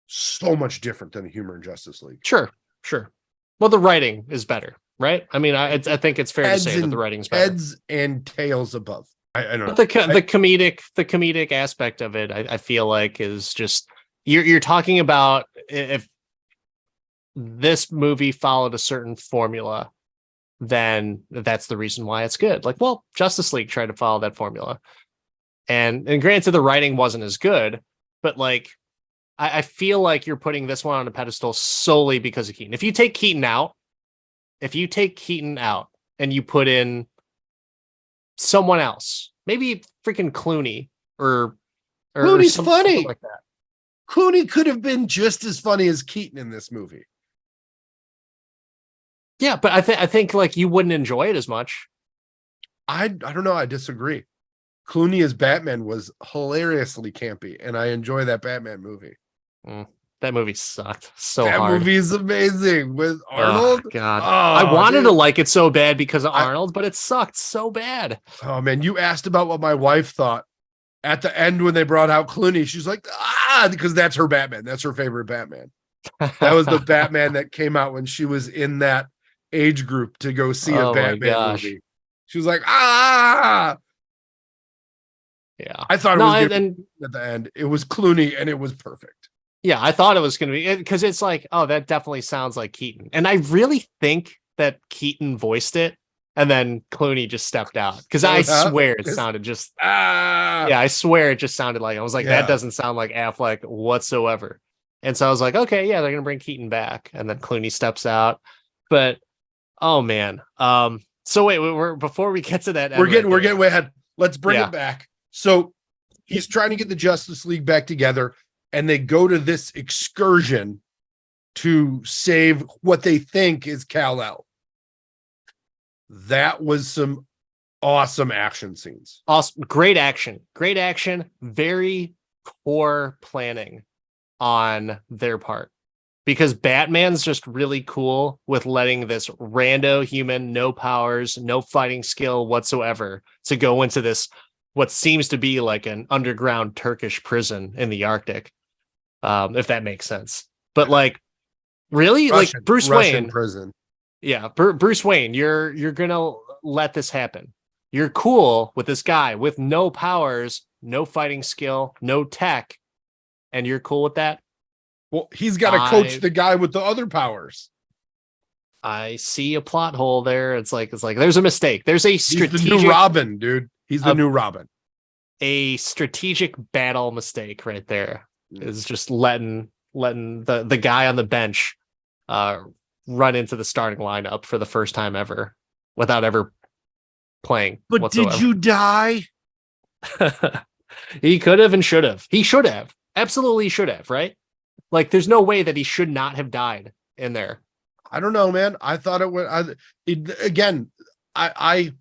so much different than the humor in Justice League. Sure. Well, the writing is better, right? I mean, I think it's fair to say that the writing's better. Heads and tails above. I don't know. But the comedic aspect of it, I feel like is just you're talking about if this movie followed a certain formula, then that's the reason why it's good. Like, well, Justice League tried to follow that formula. And granted, the writing wasn't as good, but like, I feel like you're putting this one on a pedestal solely because of Keaton. If you take Keaton out and you put in someone else, maybe freaking Clooney or Clooney's funny. Like that. Clooney could have been just as funny as Keaton in this movie. Yeah, but I think like you wouldn't enjoy it as much. I don't know. I disagree. Clooney as Batman was hilariously campy, and I enjoy that Batman movie. That movie sucked so hard. That movie is amazing with Arnold. Oh, God, I wanted to like it so bad because of Arnold, but it sucked so bad. Oh man, you asked about what my wife thought at the end when they brought out Clooney. She's like, because that's her Batman. That's her favorite Batman. That was the Batman that came out when she was in that age group to go see a Batman movie. She was like, Yeah. I thought it was at the end. It was Clooney and it was perfect. Yeah, I thought it was going to be because it's like, oh, that definitely sounds like Keaton. And I really think that Keaton voiced it and then Clooney just stepped out because I swear it sounded just. I swear it just sounded like I was like, that doesn't sound like Affleck whatsoever. And so I was like, okay, yeah, they're going to bring Keaton back. And then Clooney steps out. But oh, man. So wait, before we get to that, we're getting way ahead. Let's bring it back. So he's trying to get the Justice League back together. And they go to this excursion to save what they think is Kal-El. That was some awesome action scenes. Awesome. Great action. Very poor planning on their part. Because Batman's just really cool with letting this rando human, no powers, no fighting skill whatsoever, to go into this, what seems to be like an underground Turkish prison in the Arctic. If that makes sense. But like, really, like Bruce Wayne prison. Yeah, Bruce Wayne, you're gonna let this happen. You're cool with this guy with no powers, no fighting skill, no tech, and you're cool with that. Well, he's got to coach the guy with the other powers. I see a plot hole there. It's like there's a mistake. There's a strategic. He's the new Robin, dude. He's the new Robin. A strategic battle mistake right there. Is just letting the guy on the bench run into the starting lineup for the first time ever without ever playing. But whatsoever. Did you die? He could have and should have. He should have. Absolutely should have, right? Like, there's no way that he should not have died in there. I don't know, man. I thought it would. Again, I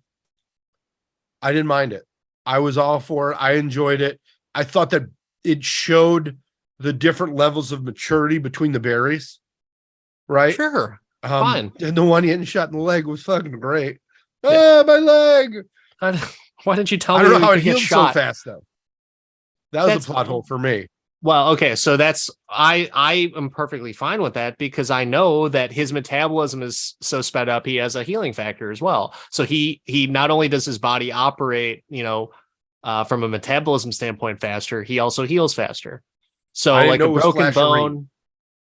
didn't mind it. I was all for it. I enjoyed it. I thought that it showed the different levels of maturity between the berries, right? Sure, fine. And the one getting shot in the leg was fucking great. Yeah. Ah, my leg. Why didn't you tell I me don't know we how it could get healed so shot? fast though. That was That's a plot hole for me. Well, okay, so that's I am perfectly fine with that because I know that his metabolism is so sped up, he has a healing factor as well. So he not only does his body operate, from a metabolism standpoint faster, he also heals faster. I So didn't like know a it was broken flasherine. bone,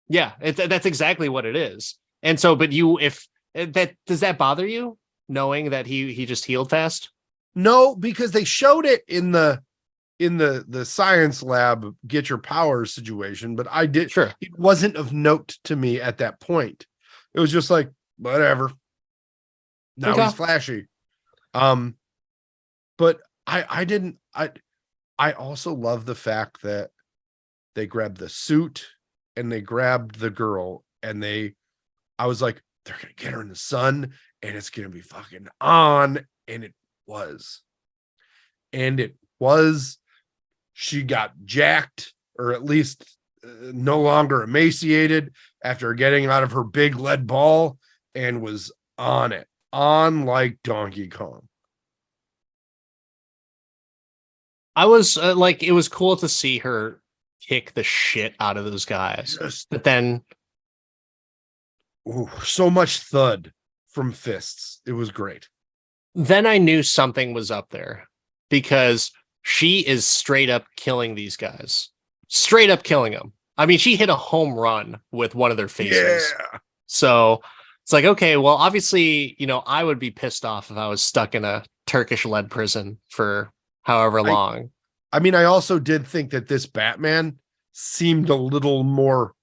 yeah, that's exactly what it is. And so, but you, if that does that bother you, knowing that he just healed fast? No, because they showed it in the science lab get your powers situation, but Sure. it wasn't of note to me at that point. It was just like whatever. Now Okay. he's flashy. But I didn't I also love the fact that they grabbed the suit and they grabbed the girl and I was like, they're gonna get her in the sun and it's gonna be fucking on. And it was. And it was. She got jacked, or at least no longer emaciated after getting out of her big lead ball, and was on it, on like Donkey Kong. I was like, it was cool to see her kick the shit out of those guys. Just But then, so much thud from fists. It was great. then I knew something was up there because she is straight up killing these guys, straight up killing them. I mean, she hit a home run with one of their faces. Yeah. So it's like, okay, well, obviously, I would be pissed off if I was stuck in a Turkish lead prison for however long. I mean, I also did think that this Batman seemed a little more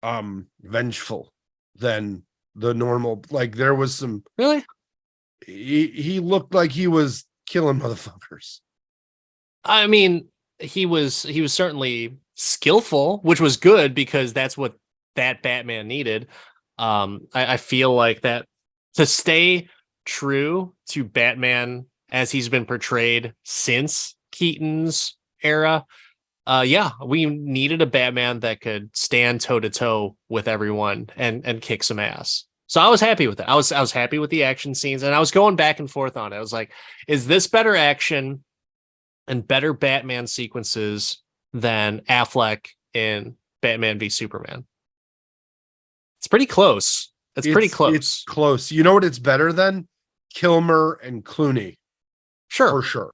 vengeful than the normal. Like there was some Really? he looked like he was killing motherfuckers. I mean, he was certainly skillful, which was good because that's what that Batman needed. I feel like that to stay true to Batman as he's been portrayed since Keaton's era. Yeah, we needed a Batman that could stand toe to toe with everyone and kick some ass. So I was happy with it. I was happy with the action scenes, and I was going back and forth on it. I was like, is this better action and better Batman sequences than Affleck in Batman v Superman? It's pretty close. It's pretty close. It's close. You know what it's better than? Kilmer and Clooney. Sure. For sure.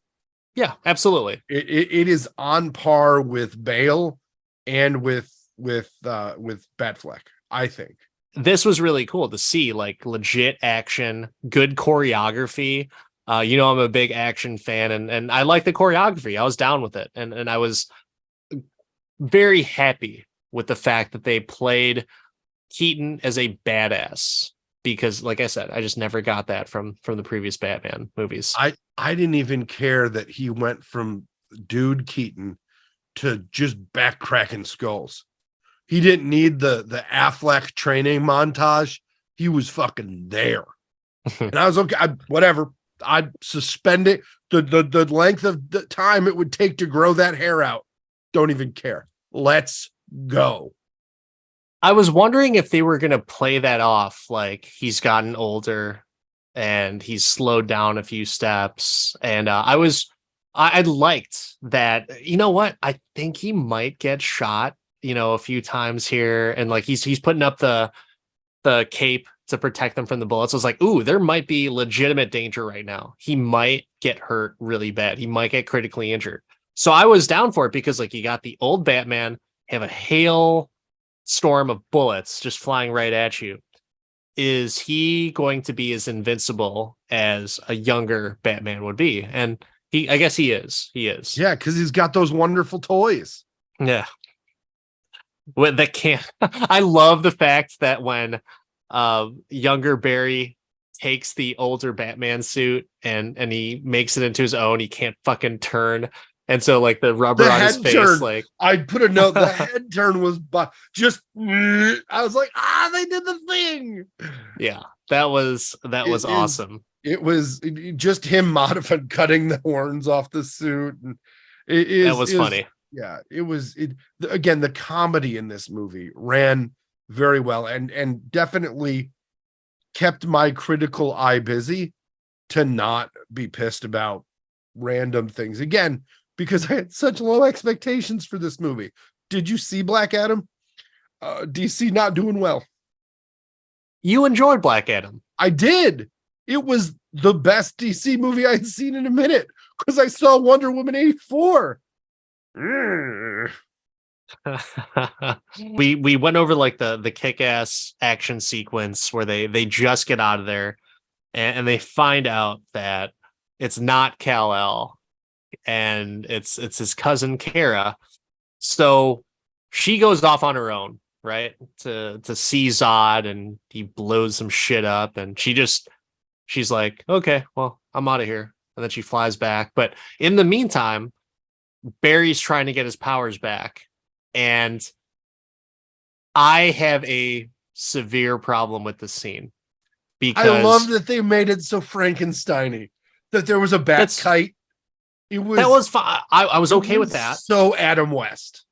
Yeah, absolutely. It is on par with Bale and with Batfleck, I think. This was really cool to see, like, legit action, good choreography. I'm a big action fan, and I like the choreography. I was down with it, and I was very happy with the fact that they played Keaton as a badass because, like I said, I just never got that from the previous Batman movies. I didn't even care that he went from dude Keaton to just back cracking skulls. He didn't need the Affleck training montage. He was fucking there. And I was okay. Whatever. I'd suspend it. The length of the time it would take to grow that hair out. Don't even care. Let's go. I was wondering if they were going to play that off like he's gotten older and he's slowed down a few steps. And I liked that. You know what? I think he might get shot, a few times here. And like he's putting up the cape to protect them from the bullets. I was like, ooh, there might be legitimate danger right now. He might get hurt really bad. He might get critically injured. So I was down for it because like you got the old Batman have a hail storm of bullets just flying right at you. Is he going to be as invincible as a younger Batman would be? And I guess he is. He is. Yeah, because he's got those wonderful toys. Yeah. When that can't I love the fact that when younger Barry takes the older Batman suit and he makes it into his own, he can't fucking turn And so like the rubber The on his head face, turn. like I'd put a note. The head turn was just. I was like, they did the thing. yeah, that was awesome. It was just him modifying, cutting the horns off the suit, and it That was is funny. yeah. It was again, the comedy in this movie ran very well, and definitely kept my critical eye busy to not be pissed about random things again, because I had such low expectations for this movie. Did you see Black Adam? DC not doing well. You enjoyed Black Adam. I did. It was the best DC movie I'd seen in a minute because I saw Wonder Woman 84. We went over like the kick-ass action sequence where they just get out of there and they find out that it's not Kal-El and it's his cousin Kara. So she goes off on her own, right? To see Zod, and he blows some shit up, and she's like, okay, well, I'm out of here. And then she flies back. But in the meantime, Barry's trying to get his powers back. And I have a severe problem with this scene because I love that they made it so Frankenstein-y, that there was a bat kite. That was fine. I was okay with that. So Adam West.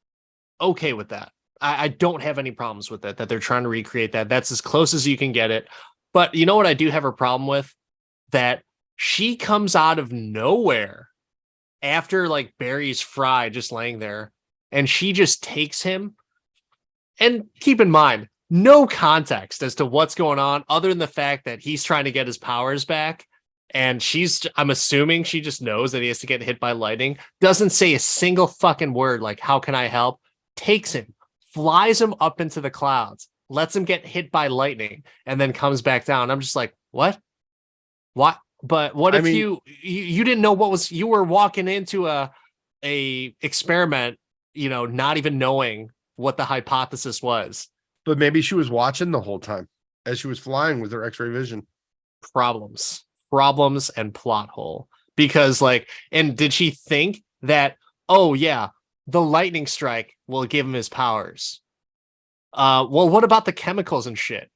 Okay with that. I don't have any problems with it, that they're trying to recreate that. That's as close as you can get it. But you know what I do have a problem with? That she comes out of nowhere after like Barry's fried just laying there, and she just takes him. And keep in mind, no context as to what's going on other than the fact that he's trying to get his powers back. And I'm assuming she just knows that he has to get hit by lightning. Doesn't say a single fucking word like, how can I help? Takes him, flies him up into the clouds, lets him get hit by lightning, and then comes back down. I'm just like, what? But what if you didn't know you were walking into a experiment, not even knowing what the hypothesis was. But maybe she was watching the whole time as she was flying with her X-ray vision. Problems and plot hole. Because and did she think that, oh yeah, the lightning strike will give him his powers? Well, what about the chemicals and shit?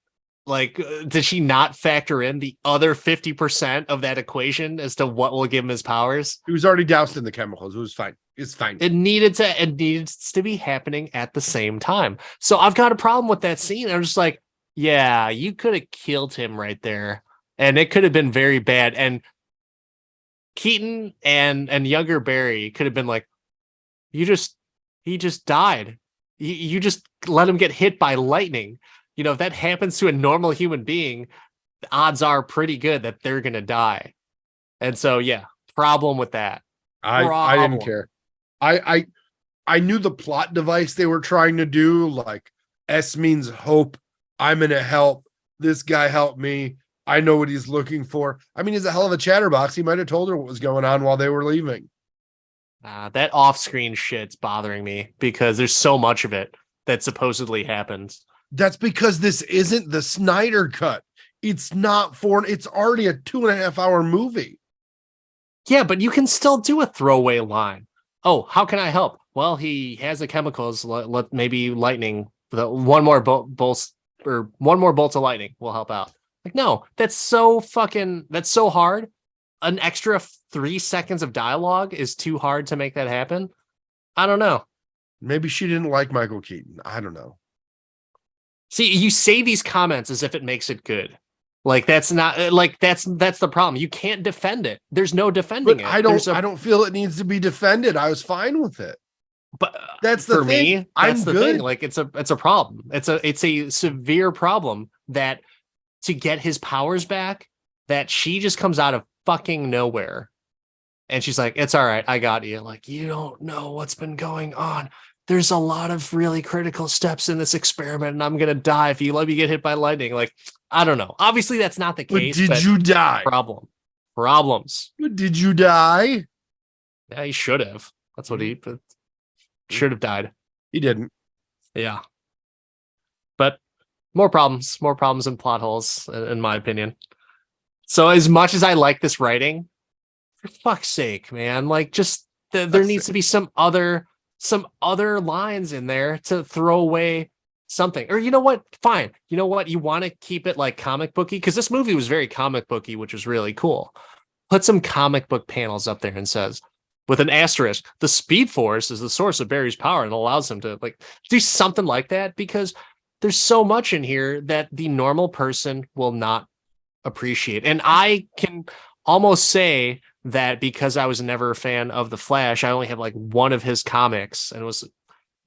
Did she not factor in the other 50% of that equation as to what will give him his powers? He was already doused in the chemicals. It was fine. It's fine. It needs to be happening at the same time. So I've got a problem with that scene. I'm just like, yeah, you could have killed him right there, and it could have been very bad. And Keaton and younger Barry could have been like, he just died. You just let him get hit by lightning. If that happens to a normal human being, the odds are pretty good that they're gonna die. And so, yeah, problem with that. I didn't care. I knew the plot device they were trying to do, like S means hope. I'm gonna help. This guy helped me. I know what he's looking for. I mean, he's a hell of a chatterbox. He might have told her what was going on while they were leaving. That off-screen shit's bothering me because there's so much of it that supposedly happens. That's because this isn't the Snyder cut. It's already a 2.5 hour movie. Yeah, but you can still do a throwaway line. Oh, how can I help? Well, he has the chemicals. Let maybe lightning. One more bolt of lightning will help out. No, that's so hard. An extra 3 seconds of dialogue is too hard to make that happen. I don't know. Maybe she didn't like Michael Keaton. I don't know. See, you say these comments as if it makes it good. That's not that's the problem. You can't defend it. There's no defending it. I don't feel it needs to be defended. I was fine with it. But that's the thing. Me, that's the thing. It's a problem. It's a severe problem that to get his powers back, that she just comes out of fucking nowhere. And she's like, it's all right, I got you. You don't know what's been going on. There's a lot of really critical steps in this experiment, and I'm gonna die if you let me get hit by lightning. I don't know. Obviously, that's not the case. But did you die? Problems. But did you die? Yeah, he should have. That's what he should have died. He didn't. Yeah. But more problems and plot holes, in my opinion. So as much as I like this writing, for fuck's sake, man, there needs to be some other lines in there to throw away something. Or you know what? Fine. You know what? You want to keep it like comic booky because this movie was very comic booky, which was really cool. Put some comic book panels up there and says, with an asterisk, the Speed Force is the source of Barry's power and allows him to like do something like that, because there's so much in here that the normal person will not appreciate. And I can almost say that because I was never a fan of the Flash, I only have like one of his comics, and it was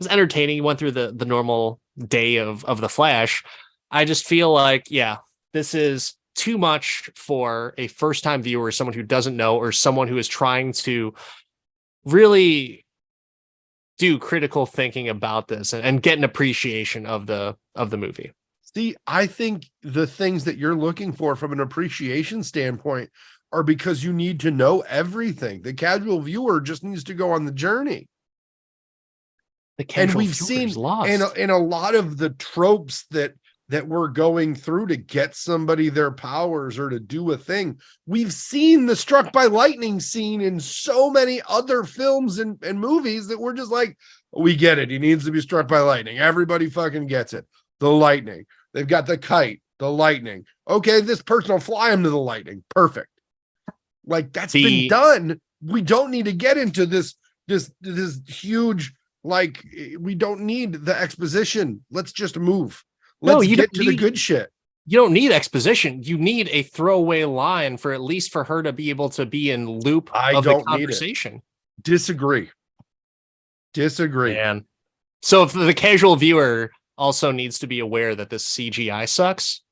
entertaining. He went through the normal day of the Flash. I just feel like, yeah, this is too much for a first time viewer, someone who doesn't know, or someone who is trying to really do critical thinking about this and get an appreciation of the movie. See, I think the things that you're looking for from an appreciation standpoint are because you need to know everything. The casual viewer just needs to go on the journey. The casual and we've seen lost. in a lot of the tropes that we're going through to get somebody their powers or to do a thing. We've seen the struck by lightning scene in so many other films and movies that we're just like, we get it. He needs to be struck by lightning. Everybody fucking gets it. The lightning. They've got the kite, the lightning. Okay, this person will fly him to the lightning. Perfect. Like that's been done. We don't need to get into this huge, like, we don't need the exposition. Let's just move. Let's get to the good shit. You don't need exposition. You need a throwaway line for at least for her to be able to be in loop of the conversation. Disagree. Man. So if the casual viewer also needs to be aware that this CGI sucks,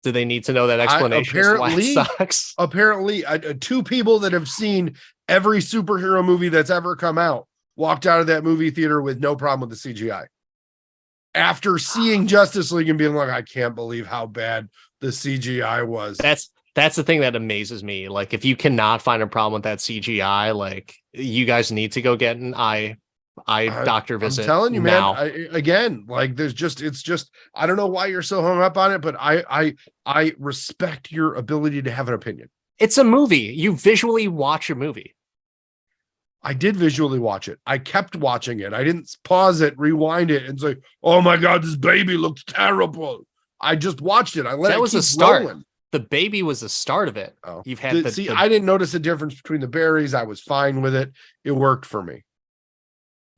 do they need to know that explanation? Apparently, why it sucks? Apparently, two people that have seen every superhero movie that's ever come out walked out of that movie theater with no problem with the CGI. After seeing Justice League and being like, I can't believe how bad the CGI was. That's the thing that amazes me. Like, if you cannot find a problem with that CGI, like, you guys need to go get an eye doctor visit. I'm telling you, now. man. Again, like, it's just. I don't know why you're so hung up on it, but I respect your ability to have an opinion. It's a movie. You visually watch a movie. I did visually watch it. I kept watching it. I didn't pause it, rewind it, and say, "Oh my god, this baby looks terrible." I just watched it. I let it keep rolling. The baby was the start of it. Oh. You've had I didn't notice a difference between the berries. I was fine with it. It worked for me.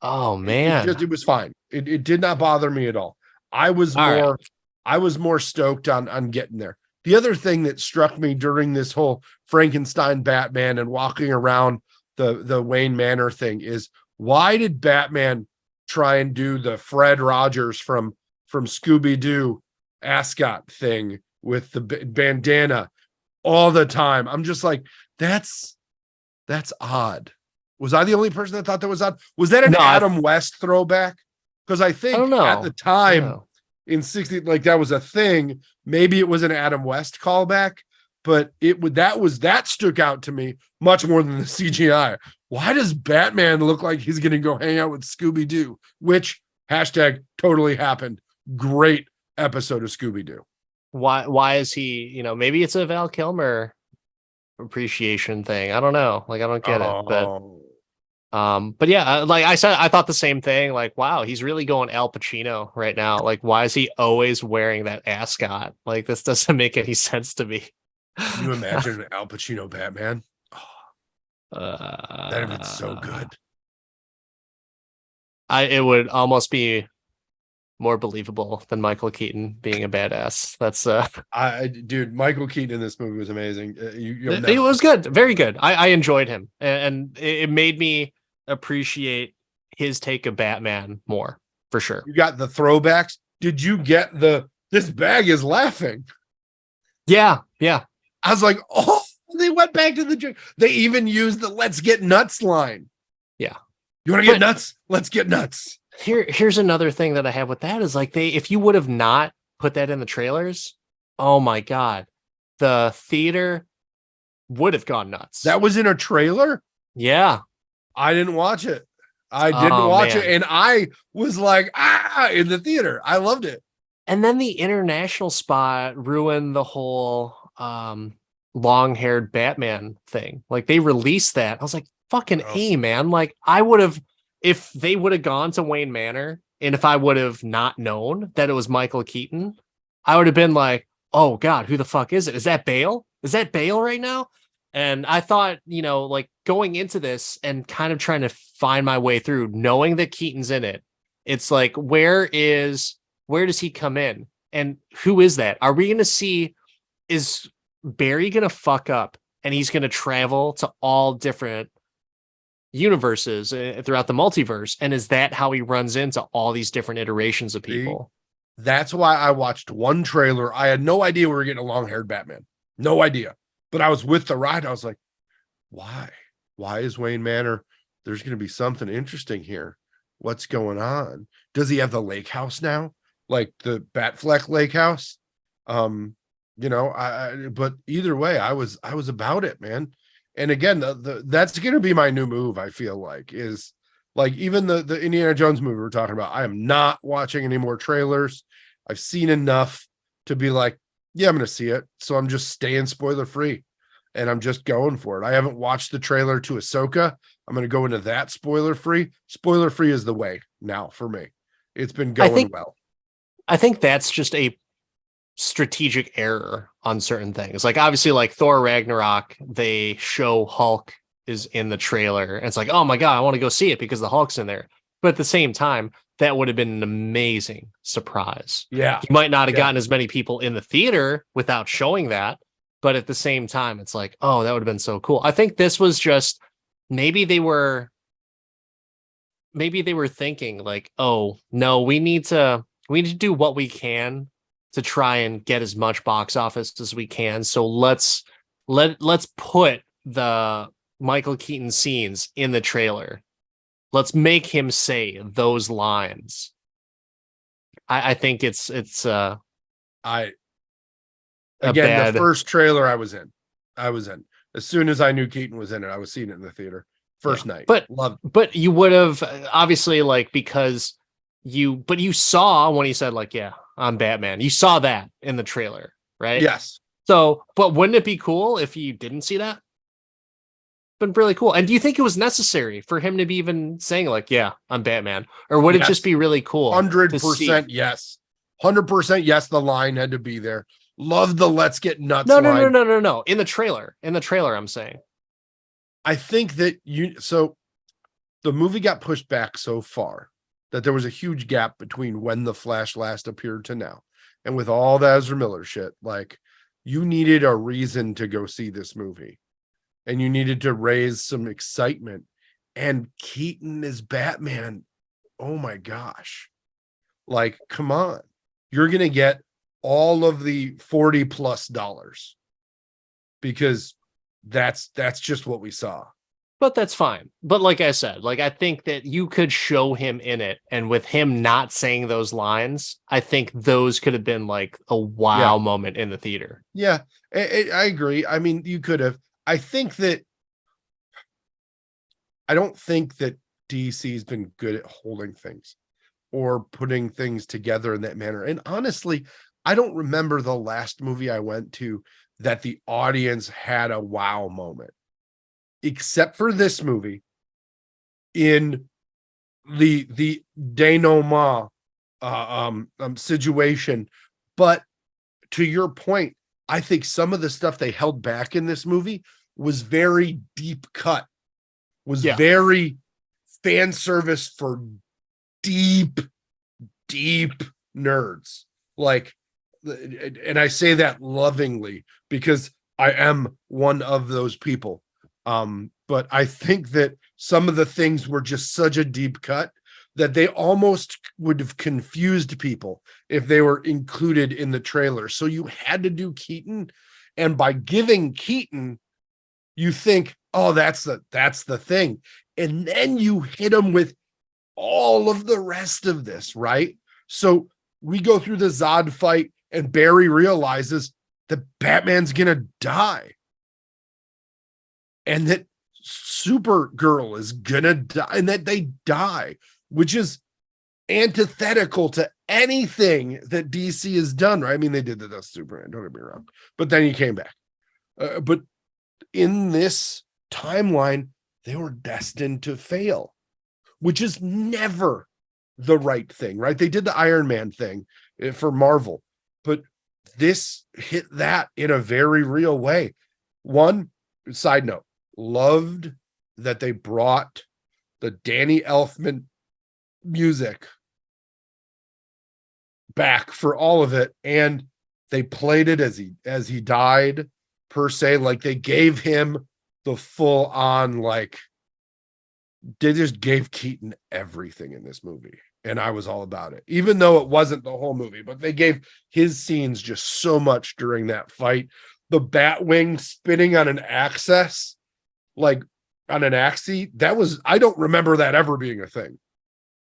Oh man, it was fine. It did not bother me at all. I was more stoked on getting there. The other thing that struck me during this whole Frankenstein Batman and walking around the Wayne Manor thing is, why did Batman try and do the Fred Rogers from Scooby-Doo ascot thing with the bandana all the time? I'm just like, that's odd. Was I the only person that thought that was odd? Was that an Adam West throwback? Because I think at the time in 60, like, that was a thing. Maybe it was an Adam West callback, but that stuck out to me much more than the CGI. Why does Batman look like he's going to go hang out with Scooby-Doo? Which #totally happened. Great episode of Scooby-Doo. Why is he, maybe it's a Val Kilmer appreciation thing. I don't know. Like, I don't get it, but yeah, like I said, I thought the same thing. Like, wow, he's really going Al Pacino right now. Like, why is he always wearing that ascot? Like, this doesn't make any sense to me. Can you imagine an Al Pacino Batman? That'd have been so good. It would almost be more believable than Michael Keaton being a badass. That's dude, Michael Keaton in this movie was amazing. It was good, very good. I enjoyed him, and it made me appreciate his take of Batman more, for sure. You got the throwbacks. Did you get this bag is laughing? Yeah. I was like, oh, they went back to the joke. They even used the "let's get nuts" line. Yeah. You want to get nuts? Let's get nuts. Here's another thing that I have with that is, like, if you would have not put that in the trailers, oh my god, the theater would have gone nuts. That was in a trailer? Yeah. I didn't watch it. I didn't watch it, and I was like, in the theater. I loved it. And then the international spot ruined the whole long-haired Batman thing. Like, they released that. I was like, fucking Oh, A, man. Like, I would have, if they would have gone to Wayne Manor, and if I would have not known that it was Michael Keaton, I would have been like, oh God, who the fuck is it? Is that Bale? Is that Bale right now? And I thought, like going into this and kind of trying to find my way through, knowing that Keaton's in it, it's like, where does he come in? And who is that? Are we going to see, is Barry going to fuck up and he's going to travel to all different universes throughout the multiverse? And is that how he runs into all these different iterations of see, people? that's why I watched one trailer. I had no idea we were getting a long-haired Batman. No idea. But I was with the ride. I was like, why? Why is Wayne Manor? There's going to be something interesting here. What's going on? Does he have the lake house now? Like the Batfleck lake house? But either way, I was about it, man. And again, that's going to be my new move. I feel like is like even the Indiana Jones movie we're talking about. I am not watching any more trailers. I've seen enough to be like, yeah, I'm going to see it. So I'm just staying spoiler free and I'm just going for it. I haven't watched the trailer to Ahsoka. I'm going to go into that spoiler free. Spoiler free is the way now for me. It's been going well. I think that's just a strategic error on certain things. Like obviously like Thor Ragnarok, they show Hulk is in the trailer. And it's like, oh my God, I want to go see it because the Hulk's in there. But at the same time, that would have been an amazing surprise. Yeah. You might not have gotten as many people in the theater without showing that. But at the same time, it's like, oh, that would have been so cool. I think this was just maybe they were thinking like, oh no, we need to do what we can to try and get as much box office as we can. So let's put the Michael Keaton scenes in the trailer. Let's make him say those lines. I think it's the first trailer I was in. As soon as I knew Keaton was in it, I was seeing it in the theater first night. But you would have obviously like because you saw when he said like, yeah, I'm Batman. You saw that in the trailer, right? Yes. So, but wouldn't it be cool if you didn't see that? Been really cool. And do you think it was necessary for him to be even saying like, yeah, I'm Batman? Or would it just be really cool? 100% yes. 100% yes, the line had to be there. Love the let's get nuts no, line. No. In the trailer, I'm saying. I think that the movie got pushed back so far that there was a huge gap between when the Flash last appeared to now. And with all the Ezra Miller shit, like you needed a reason to go see this movie and you needed to raise some excitement. And Keaton is Batman. Oh my gosh. Like, come on. You're going to get all of the $40+ because that's just what we saw. But that's fine. But like I said, like I think that you could show him in it, and with him not saying those lines, I think those could have been like a wow moment in the theater. Yeah, I agree. I mean, you could have. I don't think that DC's been good at holding things or putting things together in that manner. And honestly, I don't remember the last movie I went to that the audience had a wow moment. Except for this movie in the denouement situation. But to your point, I think some of the stuff they held back in this movie was very deep cut, was very fan service for deep nerds. Like, and I say that lovingly because I am one of those people. But I think that some of the things were just such a deep cut that they almost would have confused people if they were included in the trailer. So you had to do Keaton, and by giving Keaton, you think, oh, that's the thing. And then you hit them with all of the rest of this, right? So we go through the Zod fight and Barry realizes that Batman's gonna die. And that Supergirl is gonna die, and that they die, which is antithetical to anything that DC has done, right? I mean, they did that Superman, don't get me wrong, but then he came back. But in this timeline, they were destined to fail, which is never the right thing, right? They did the Iron Man thing for Marvel, but this hit that in a very real way. One side note, loved that they brought the Danny Elfman music back for all of it, and they played it as he died, per se. Like, they gave him the full on, like, they just gave Keaton everything in this movie, and I was all about it, even though it wasn't the whole movie. But they gave his scenes just so much during that fight. The Batwing spinning on an axis, like on an axis, that was, I don't remember that ever being a thing.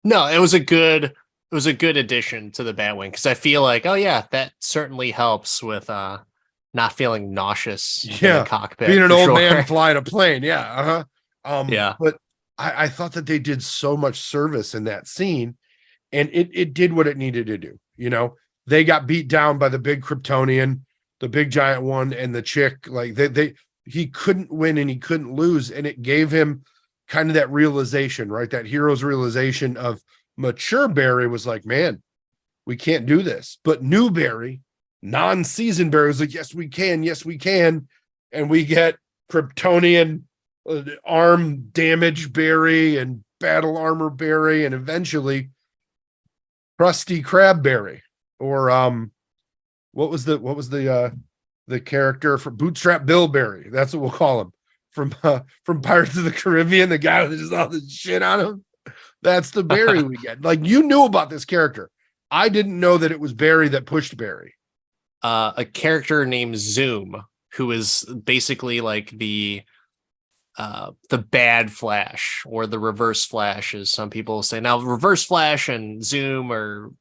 No, it was a good addition to the Batwing, because I feel like, oh yeah, that certainly helps with not feeling nauseous in the cockpit. Being an old man flying a plane. Yeah. Yeah. But I thought that they did so much service in that scene, and it did what it needed to do. You know, they got beat down by the big Kryptonian, the big giant one, and the chick. Like, he couldn't win and he couldn't lose. And it gave him kind of that realization, right? That hero's realization of mature Barry was like, man, we can't do this. But new Barry, non-seasoned Barry, was like, yes, we can. Yes, we can. And we get Kryptonian arm damage Barry and battle armor Barry, and eventually Krusty Krab Barry, or what was the character for Bootstrap Bill Barry? That's what we'll call him from Pirates of the Caribbean, the guy with just all this shit on him. That's the Barry we get. Like, you knew about this character. I didn't know that it was Barry that pushed Barry. A character named Zoom, who is basically like the bad Flash, or the Reverse Flash, as some people say. Now, Reverse Flash and Zoom are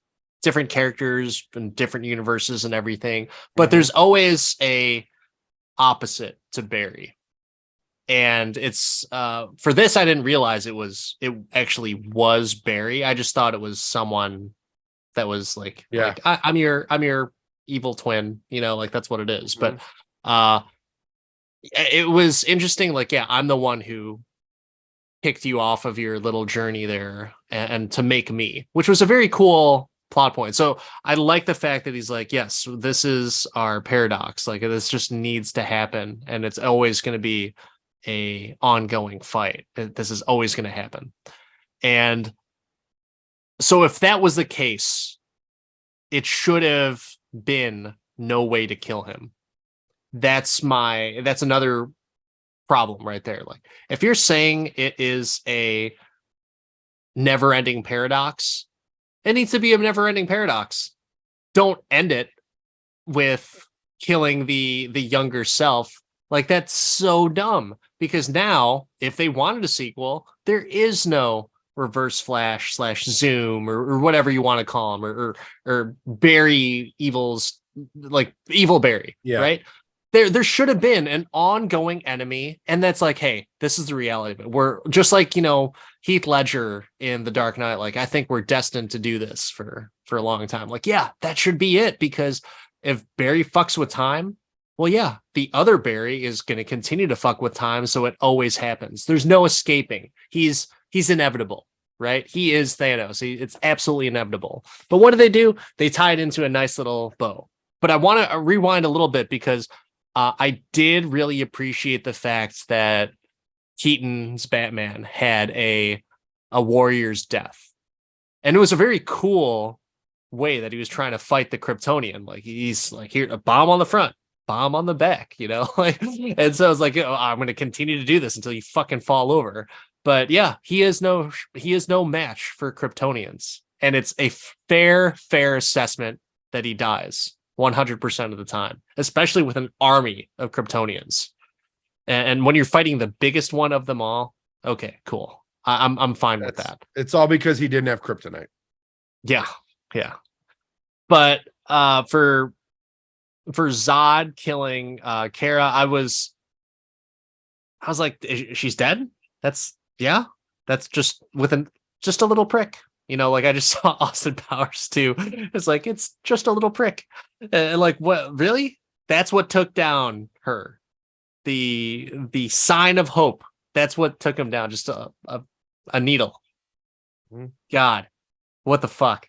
different characters in different universes and everything, but there's always a opposite to Barry. And it's for this, I didn't realize it actually was Barry. I just thought it was someone that was like, I'm your evil twin, you know, like that's what it is. But it was interesting. Like, yeah, I'm the one who picked you off of your little journey there and to make me, which was a very cool plot point. So I like the fact that he's like, yes, this is our paradox. Like, this just needs to happen, and it's always going to be a ongoing fight. This is always going to happen. And so if that was the case, it should have been no way to kill him. That's another problem right there. Like, if you're saying it is a never-ending paradox, it needs to be a never-ending paradox. Don't end it with killing the younger self. Like, that's so dumb, because now if they wanted a sequel, there is no Reverse Flash / Zoom or whatever you want to call him, or Barry Evil's, like Evil Barry, right? There should have been an ongoing enemy, and that's like, hey, this is the reality of it. We're just like, you know, Heath Ledger in The Dark Knight. Like, I think we're destined to do this for a long time. Like, yeah, that should be it, because if Barry fucks with time, well, yeah, the other Barry is going to continue to fuck with time, so it always happens. There's no escaping. He's inevitable, right? He is Thanos. It's absolutely inevitable. But what do? They tie it into a nice little bow. But I want to rewind a little bit, because I did really appreciate the fact that Keaton's Batman had a warrior's death. And it was a very cool way that he was trying to fight the Kryptonian. Like, he's like, here, a bomb on the front, bomb on the back, you know? Like, and so I was like, oh, I'm going to continue to do this until you fucking fall over. But yeah, he is no match for Kryptonians. And it's a fair assessment that he dies 100% of the time, especially with an army of Kryptonians. And when you're fighting the biggest one of them all, okay, cool. I'm fine with that. It's all because he didn't have kryptonite. Yeah. But for Zod killing Kara, I was like, she's dead? That's just just a little prick. You know, like, I just saw Austin Powers too. It's like, it's just a little prick. And like, what, really? That's what took down her. The sign of hope That's what took him down. Just a needle. Mhm. God, what the fuck?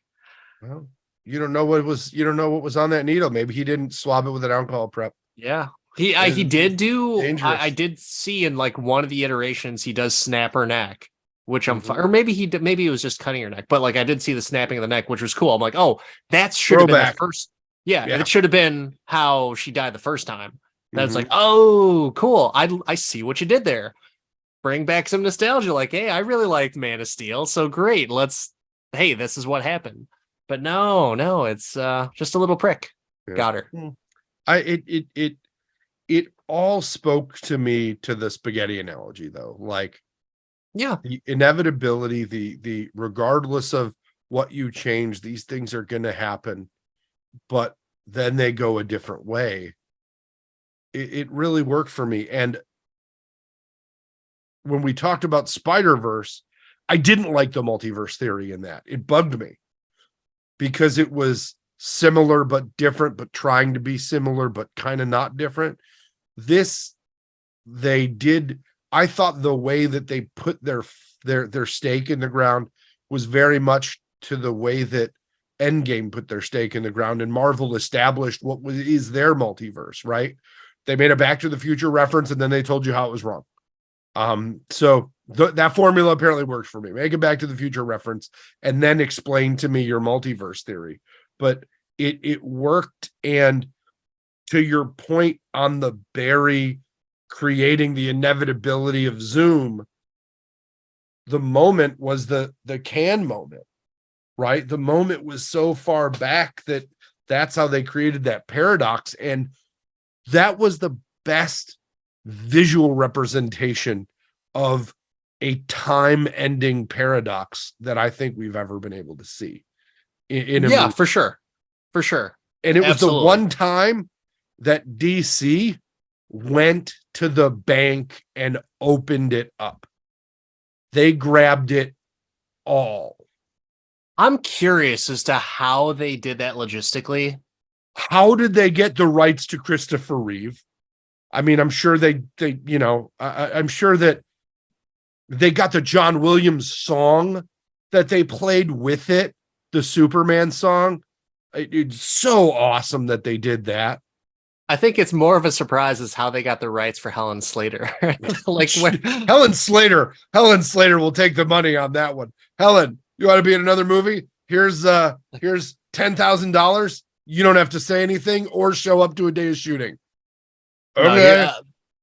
Well, you don't know what was on that needle. Maybe he didn't swab it with an alcohol prep. Yeah. He did do. Dangerous. I did see in like one of the iterations he does snap her neck, which I'm Mhm. or maybe he did. Maybe it was just cutting her neck, but like I did see the snapping of the neck, which was cool. I'm like, oh, that should have been the Throwback. first. Yeah, Yeah. it should have been how she died the first time. That's like, Mhm. oh, cool. I see what you did there. Bring back some nostalgia. Like, hey, I really liked Man of Steel, so great. Hey, this is what happened. But no, it's just a little prick. Yeah. Got her. It all spoke to me to the spaghetti analogy though. Like Yeah. the inevitability, the regardless of what you change, these things are going to happen, but then they go a different way. It really worked for me. And when we talked about Spider-Verse, I didn't like the multiverse theory in that. It bugged me because it was similar but different, but trying to be similar but kind of not different. This they did. I thought the way that they put their stake in the ground was very much to the way that Endgame put their stake in the ground, and Marvel established is their multiverse. Right? They made a Back to the Future reference, and then they told you how it was wrong. So that formula apparently works for me. Make a Back to the Future reference, and then explain to me your multiverse theory. But it worked, and to your point on the Barry creating the inevitability of Zoom, the moment was the can moment, right? The moment was so far back that's how they created that paradox. And that was the best visual representation of a time-ending paradox that I think we've ever been able to see in a Yeah, movie. for sure. For sure. And it was the Absolutely. one time that DC went to the bank and opened it up. They grabbed it all. I'm curious as to how they did that logistically. How did they get the rights to Christopher Reeve? I mean, I'm sure I'm sure that they got the John Williams song that they played with it, the Superman song. It's so awesome that they did that. I think it's more of a surprise as how they got the rights for Helen Slater. Like when Helen Slater will take the money on that one. Helen, you want to be in another movie? Here's $10,000. You don't have to say anything or show up to a day of shooting. Okay. No,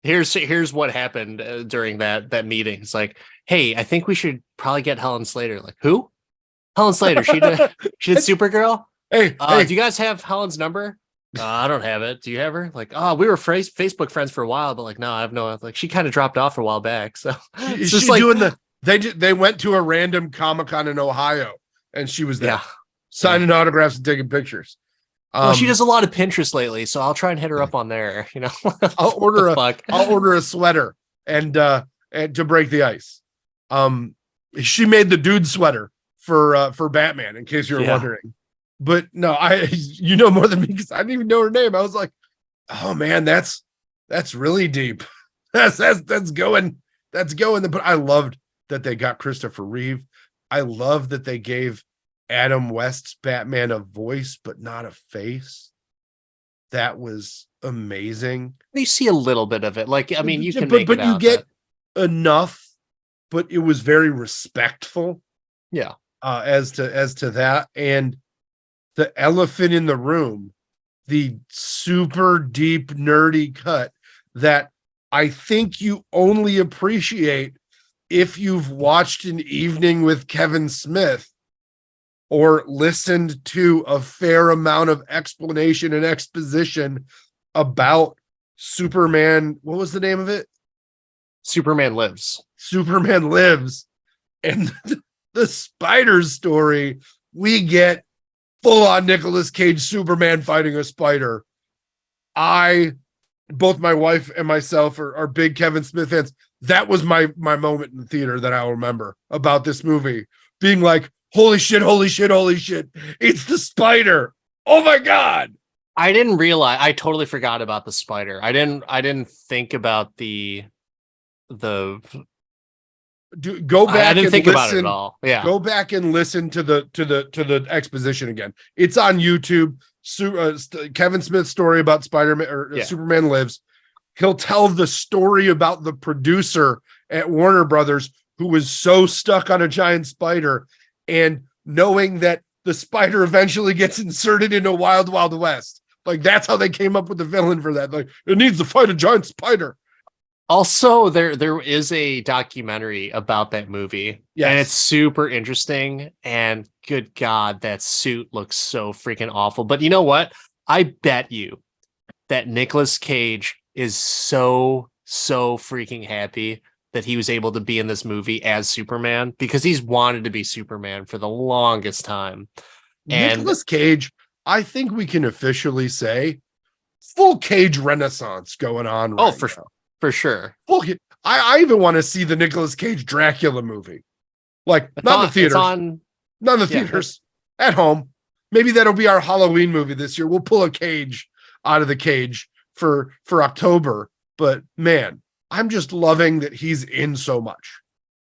here's what happened during that meeting. It's like, hey, I think we should probably get Helen Slater. Like, who? Helen Slater. She did Supergirl. Hey, Do you guys have Helen's number? I don't have it. Do you have her? Like, oh, we were Facebook friends for a while, but like, no, I have no. Like, she kind of dropped off a while back. So is she like, doing they went to a random Comic-Con in Ohio and she was there yeah, signing autographs and taking pictures. Well, she does a lot of Pinterest lately, so I'll try and hit her up on there. I'll order a sweater and to break the ice. She made the dude sweater for Batman, in case you were wondering. But no, you know more than me because I didn't even know her name. I was like, oh man, that's really deep. That's going. But I loved that they got Christopher Reeve. I love that they gave Adam West's Batman a voice, but not a face. That was amazing. You see a little bit of it. Like, I mean, you can but you get enough, but it was very respectful. Yeah. As to that. And the elephant in the room, the super deep nerdy cut that I think you only appreciate if you've watched An Evening with Kevin Smith or listened to a fair amount of explanation and exposition about Superman. What was the name of it? Superman Lives. Superman Lives. And the Spider's story, we get full on Nicolas Cage Superman fighting a spider. Both my wife and myself are big Kevin Smith fans. That was my moment in the theater that I'll remember about this movie being like, holy shit, it's the spider. Oh my God. I didn't realize, I totally forgot about the spider. I didn't think about the Go back. I didn't and think about it at listen. all. Yeah. Go back and listen to the exposition again. It's on YouTube. Kevin Smith's story about Spider-Man or Yeah. Superman Lives. He'll tell the story about the producer at Warner Brothers who was so stuck on a giant spider, and knowing that the spider eventually gets inserted into Wild Wild West. Like, that's how they came up with the villain for that. Like, it needs to fight a giant spider. Also, there is a documentary about that movie, Yes. and it's super interesting. And good God, that suit looks so freaking awful. But you know what? I bet you that Nicolas Cage is so freaking happy that he was able to be in this movie as Superman, because he's wanted to be Superman for the longest time. And Nicolas Cage, I think we can officially say, full Cage renaissance going on right now. For sure. I even want to see the Nicolas Cage Dracula movie. Like, not in the theaters. Not in the theaters. At home. Maybe that'll be our Halloween movie this year. We'll pull a Cage out of the cage for October. But man, I'm just loving that he's in so much.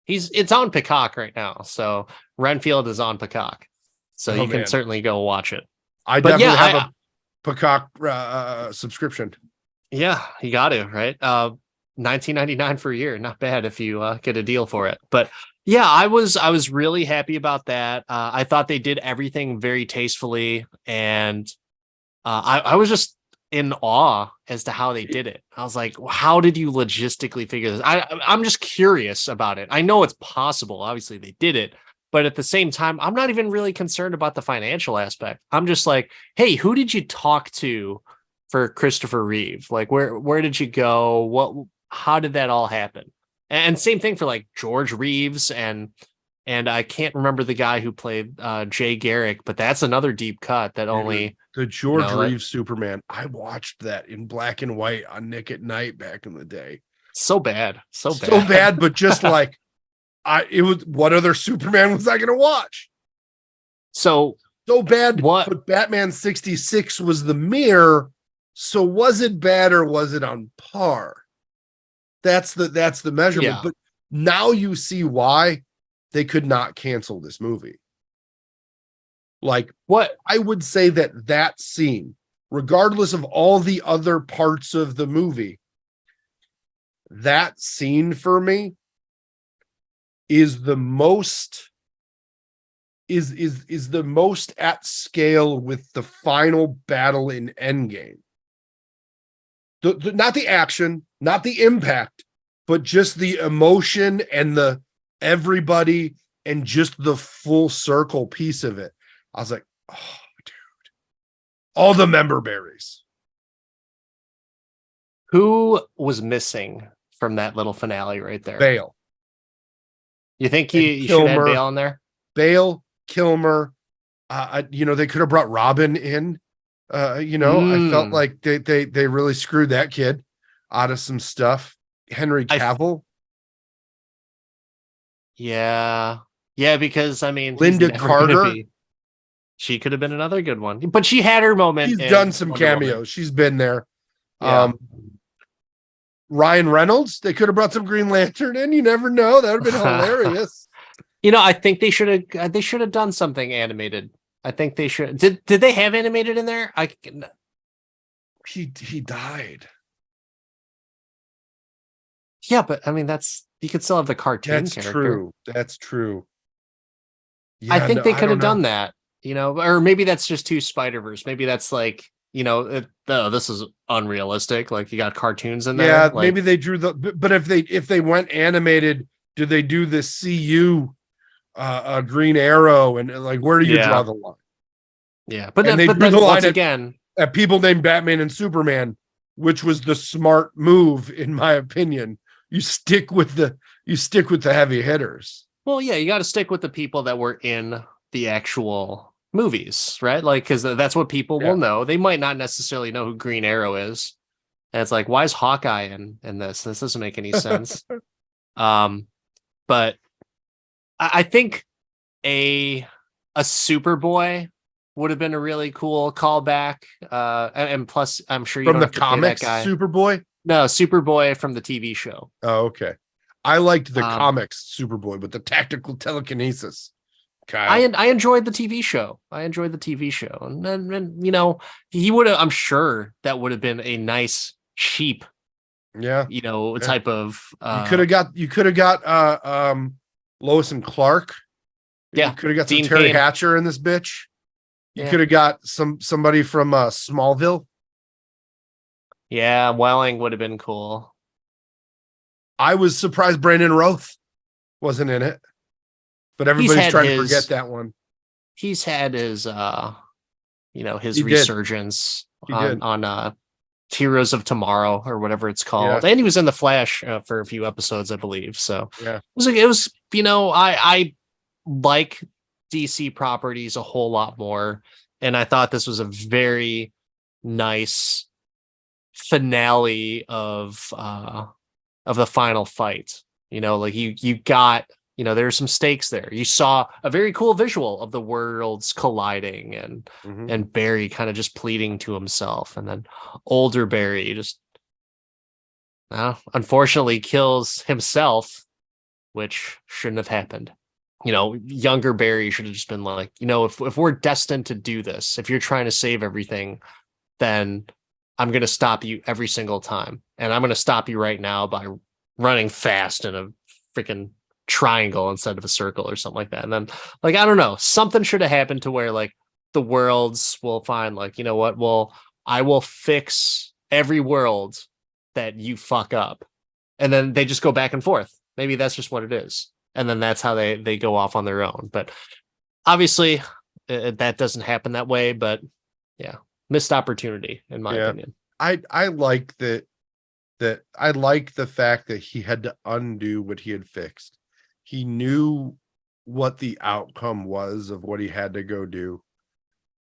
It's on Peacock right now. So Renfield is on Peacock. So you can certainly go watch it. I definitely have a Peacock subscription. Yeah, you got to, right? $19.99 for a year. Not bad if you get a deal for it. But yeah, I was really happy about that. I thought they did everything very tastefully, and I was just in awe as to how they did it. I was like, how did you logistically figure this? I'm just curious about it. I know it's possible. Obviously, they did it. But at the same time, I'm not even really concerned about the financial aspect. I'm just like, hey, who did you talk to for Christopher Reeve? Like, where did you go? How did that all happen? And same thing for like George Reeves and I can't remember the guy who played Jay Garrick, but that's another deep cut that only the George Reeves Superman. I watched that in black and white on Nick at Night back in the day. So bad, but just like it was. What other Superman was I going to watch? So bad. But Batman 66 was the mirror. So was it bad or was it on par? That's the measurement. Yeah. But now you see why they could not cancel this movie. Like, what I would say that scene, regardless of all the other parts of the movie, that scene for me is the most is the most at scale with the final battle in Endgame. Not the action, not the impact, but just the emotion and the everybody and just the full circle piece of it. I was like, oh, dude, all the member berries. Who was missing from that little finale right there? Bale. You think you should have Bale in there? Bale, Kilmer. They could have brought Robin in. I felt like they really screwed that kid out of some stuff. Henry Cavill. Yeah, because I mean, Linda Carter. She could have been another good one, but she had her moment. She's done some cameos. Woman. She's been there. Yeah. Ryan Reynolds. They could have brought some Green Lantern in. You never know. That would have been hilarious. I think they should have done something animated. I think they should. Did they have animated in there? He died. Yeah, but I mean, you could still have the cartoon character. That's true. Yeah, I think they could have done that, or maybe that's just too Spider-Verse. Maybe that's like, this is unrealistic. Like, you got cartoons in there. Yeah, maybe they drew but if they went animated, do they do the CU Green Arrow and like, where do you draw the line? Yeah, but they drew the line again at people named Batman and Superman, which was the smart move, in my opinion. You stick with the heavy hitters. Well, yeah, you got to stick with the people that were in the actual movies, right? Like, because that's what people will know. They might not necessarily know who Green Arrow is. And it's like, why is Hawkeye in this? This doesn't make any sense. But I think a Superboy would have been a really cool callback. And plus, I'm sure you from don't the comics, that guy. Superboy. No, Superboy from the TV show. Oh, okay. I liked the Um, comics Superboy with the tactical telekinesis. Kyle. I enjoyed the TV show. I enjoyed the TV show, and you know, he would have. I'm sure that would have been a nice, cheap, Yeah. you know, Yeah. type of You could have got Lois and Clark. You yeah, could have got some Dean Terry Cain. Hatcher in this bitch. You Yeah, could have got somebody from Smallville. yeah, Welling would have been cool. I was surprised Brandon Roth wasn't in it, but He's everybody's had trying to forget his that one. he's had his you know, his He did. resurgence He did. on Heroes of Tomorrow or whatever it's Yeah. called, and he was in the Flash for a few episodes, I believe. So Yeah. it was you know, I like DC properties a whole lot more, and I thought this was a very nice finale of the final fight. You know, like you got, you know, there's some stakes there. You saw a very cool visual of the worlds colliding Mhm. and Barry kind of just pleading to himself, and then older Barry just unfortunately kills himself, which shouldn't have happened. You know, younger Barry should have just been like, you know, if we're destined to do this, if you're trying to save everything, then I'm going to stop you every single time. And I'm going to stop you right now by running fast in a freaking triangle instead of a circle or something like that. And then, like, I don't know, something should have happened to where, like, the worlds will find, like, you know what? Well, I will fix every world that you fuck up. And then they just go back and forth. Maybe that's just what it is. And then that's how they go off on their own. But obviously, that doesn't happen that way. But yeah, missed opportunity in my Yeah. opinion. I like that I like the fact that he had to undo what he had fixed. He knew what the outcome was of what he had to go do.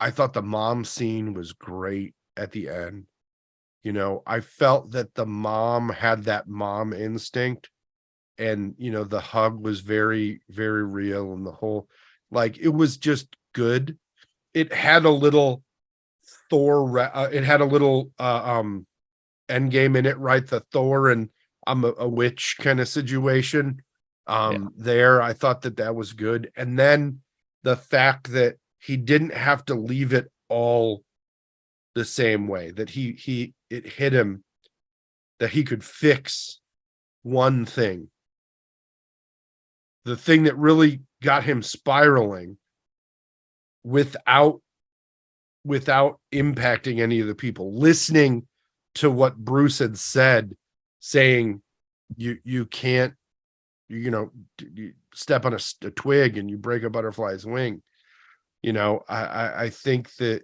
I thought the mom scene was great at the end. You know, I felt that the mom had that mom instinct, and you know, the hug was very, very real, and the whole, like, it was just good. It had a little it had a little end game in it, right? The Thor and I'm a witch kind of situation. Yeah. There, I thought that was good. And then the fact that he didn't have to leave it all the same way, that it hit him that he could fix one thing. The thing that really got him spiraling without impacting any of the people, listening to what Bruce had said, saying you can't, you know, you step on a twig and you break a butterfly's wing. You know, I think that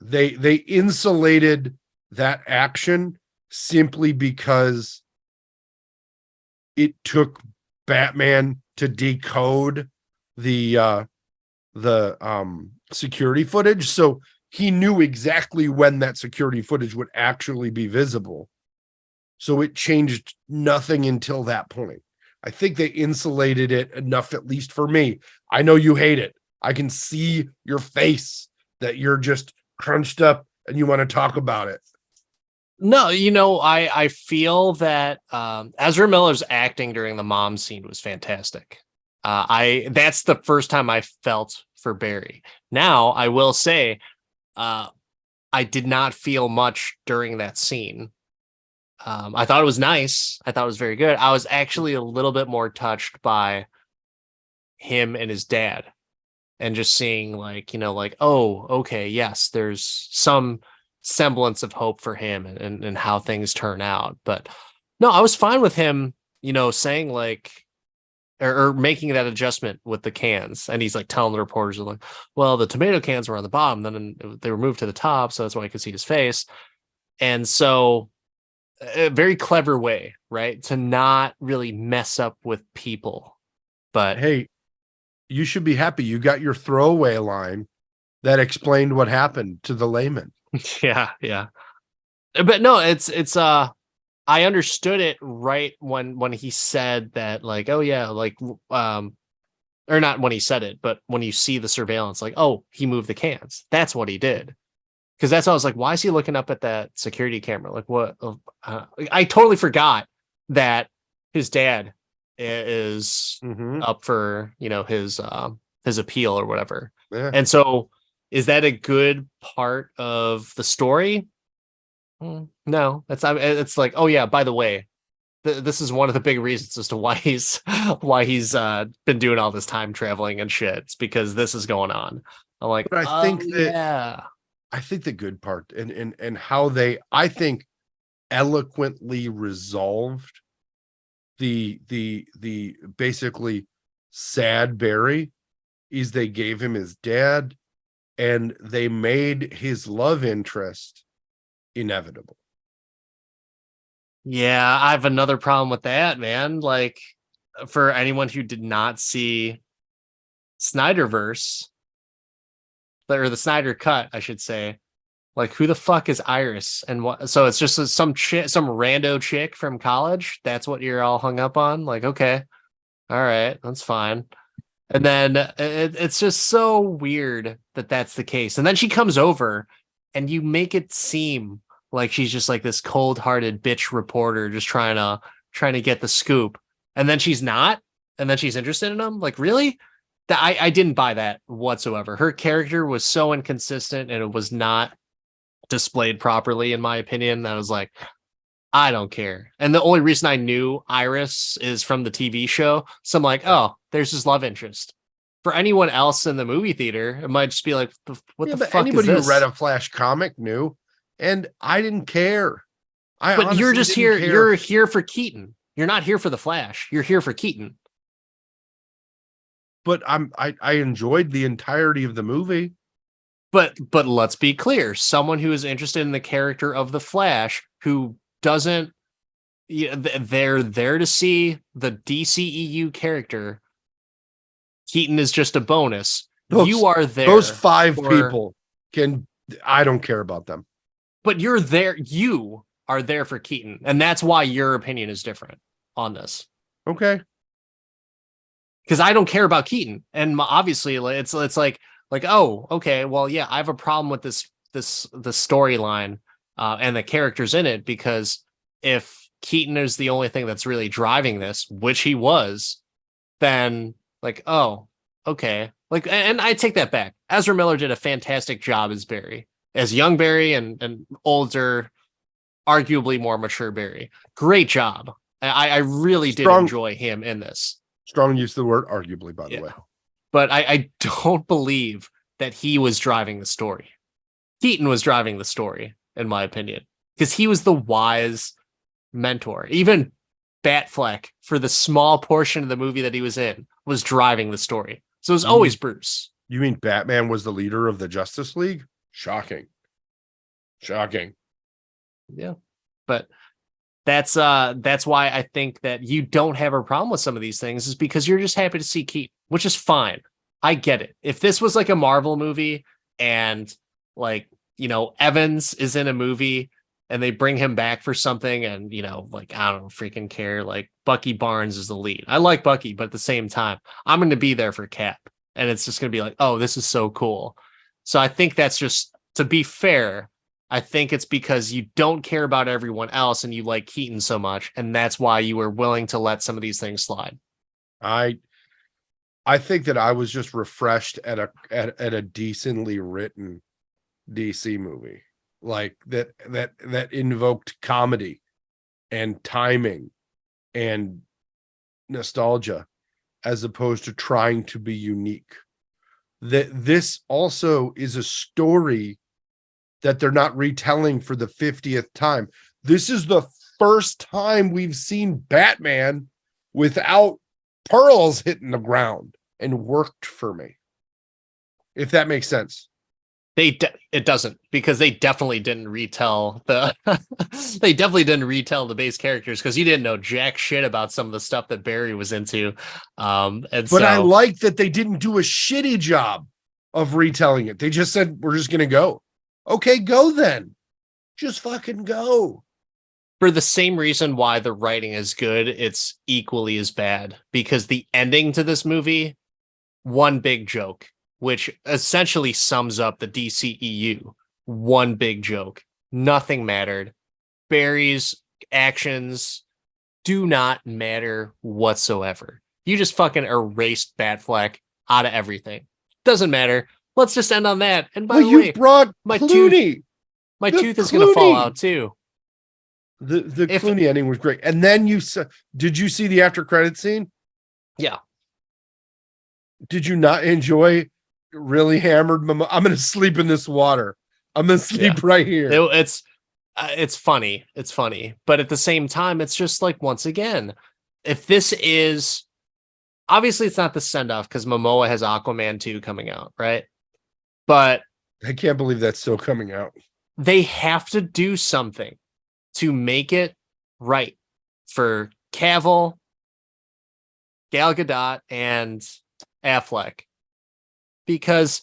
they insulated that action simply because it took Batman to decode the security footage, so he knew exactly when that security footage would actually be visible. So it changed nothing until that point. I think they insulated it enough, at least for me. I know you hate it. I can see your face that you're just crunched up and you want to talk about it. No, you know, I feel that Ezra Miller's acting during the mom scene was fantastic. That's the first time I felt for Barry. Now, I will say, I did not feel much during that scene. I thought it was nice. I thought it was very good. I was actually a little bit more touched by him and his dad, and just seeing, like, you know, like, oh, okay, yes, there's some semblance of hope for him, and how things turn out. But no, I was fine with him, you know, saying, like, or making that adjustment with the cans. And he's like telling the reporters, like, well, the tomato cans were on the bottom, then they were moved to the top, so that's why I could see his face. And so, a very clever way, right, to not really mess up with people. But Hey, you should be happy you got your throwaway line that explained what happened to the layman. yeah, yeah. But no, it's I understood it right when he said that, like, oh yeah, like, or not when he said it, but when you see the surveillance, like, oh, he moved the cans. That's what he did. Because that's why I was like, why is he looking up at that security camera? Like, what? I totally forgot that his dad is Mhm. up for, his appeal or whatever. Yeah. And so is that a good part of the story? No, it's like, oh yeah, by the way, this is one of the big reasons as to why he's been doing all this time traveling and shit. It's because this is going on. I'm like, But oh yeah. I think the good part and how they, I think, eloquently resolved the basically sad Barry is they gave him his dad and they made his love interest inevitable. Yeah, I have another problem with that, man. Like, for anyone who did not see Snyderverse, or the Snyder cut, I should say, like, who the fuck is Iris? And what? So it's just some chick, some rando chick from college. That's what you're all hung up on. Like, okay, all right, that's fine. And then it's just so weird that that's the case. And then she comes over, and you make it seem like she's just like this cold-hearted bitch reporter, just trying to get the scoop. And then she's not. And then she's interested in him. Like, really? That I didn't buy that whatsoever. Her character was so inconsistent, and it was not displayed properly, in my opinion. That was like, I don't care. And the only reason I knew Iris is from the TV show. So I'm like, oh, there's his love interest. For anyone else in the movie theater, it might just be like, what Yeah, the but fuck is anybody who this? read a Flash comic knew, and I didn't care. I But you're honestly just didn't here. care. You're here for Keaton. You're not here for the Flash. You're here for Keaton. But I enjoyed the entirety of the movie. But let's be clear. Someone who is interested in the character of the Flash, who doesn't, they're there to see the DCEU character. Keaton is just a bonus. You are there. Those five for, people can. I don't care about them. but you're there. You are there for Keaton, and that's why your opinion is different on this. Okay. Because I don't care about Keaton, and obviously it's like, oh, okay, well, yeah, I have a problem with the storyline and the characters in it, because if Keaton is the only thing that's really driving this, which he was, then like, oh, okay, like, and I take that back. Ezra Miller did a fantastic job as Barry, as young Barry and older, arguably more mature Barry. Great job. I really did enjoy him in this. Strong use of the word arguably, by the way. But I don't believe that he was driving the story. Keaton was driving the story, in my opinion, because he was the wise mentor. Even Batfleck, for the small portion of the movie that he was in, was driving the story. So it was always Bruce. You mean Batman was the leader of the Justice League? Shocking. Yeah. But that's why I think that you don't have a problem with some of these things, is because you're just happy to see Keaton, which is fine. I get it. If this was like a Marvel movie and, like, Evans is in a movie and they bring him back for something, and, like, I don't freaking care. Like, Bucky Barnes is the lead. I like Bucky, but at the same time, I'm going to be there for Cap. And it's just going to be like, oh, this is so cool. So I think that's just, to be fair, I think it's because you don't care about everyone else and you like Keaton so much. And that's why you were willing to let some of these things slide. I think that I was just refreshed at a decently written DC movie, like that invoked comedy and timing and nostalgia, as opposed to trying to be unique. That this also is a story that they're not retelling for the 50th time. This is the first time we've seen Batman without pearls hitting the ground, and worked for me. If that makes sense. It doesn't, because they definitely didn't retell the base characters, because you didn't know jack shit about some of the stuff that Barry was into. But I like that they didn't do a shitty job of retelling it. They just said, we're just gonna go. Okay, go then. Just fucking go. For the same reason why the writing is good, it's equally as bad, because the ending to this movie, one big joke, which essentially sums up the DCEU. One big joke. Nothing mattered. Barry's actions do not matter whatsoever. You just fucking erased Batfleck out of everything. Doesn't matter. Let's just end on that. And by Well, the you way, brought my Clooney. my The tooth is gonna fall Clooney. out too. The If Clooney ending was great. And then did you see the after credit scene? yeah, Did you not enjoy really hammered? I'm going to sleep in this water. I'm going to sleep yeah. right here. It's funny. It's funny, but at the same time, it's just like once again, if this is obviously it's not the send off because Momoa has Aquaman 2 coming out, right? But I can't believe that's still coming out. they have to do something to make it right for Cavill, Gal Gadot, and Affleck because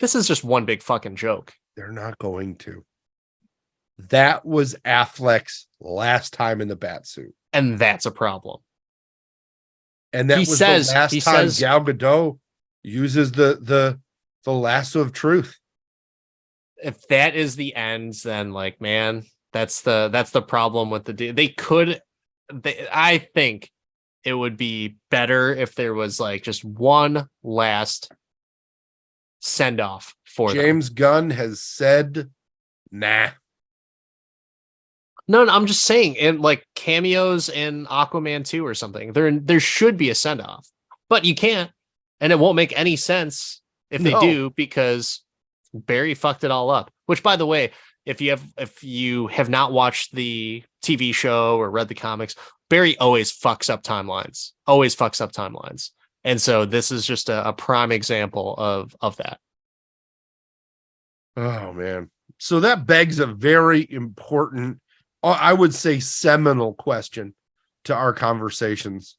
this is just one big fucking joke. They're not going to. That was Affleck's last time in the bat suit. And that's a problem. And that He was says- the last he time says- Gal Gadot uses the lasso of truth. If that is the end, then like, man, that's the problem with I think it would be better if there was like just one last send off for James Gunn has said, nah. No, I'm just saying, in like cameos in Aquaman 2 or something, there should be a send off, but you can't, and it won't make any sense if they No. do because Barry fucked it all up. Which, by the way, if you have not watched the TV show or read the comics, Barry always fucks up timelines. Always fucks up timelines, and so this is just a prime example of that. Oh man. So that begs a very important, I would say seminal question to our conversations.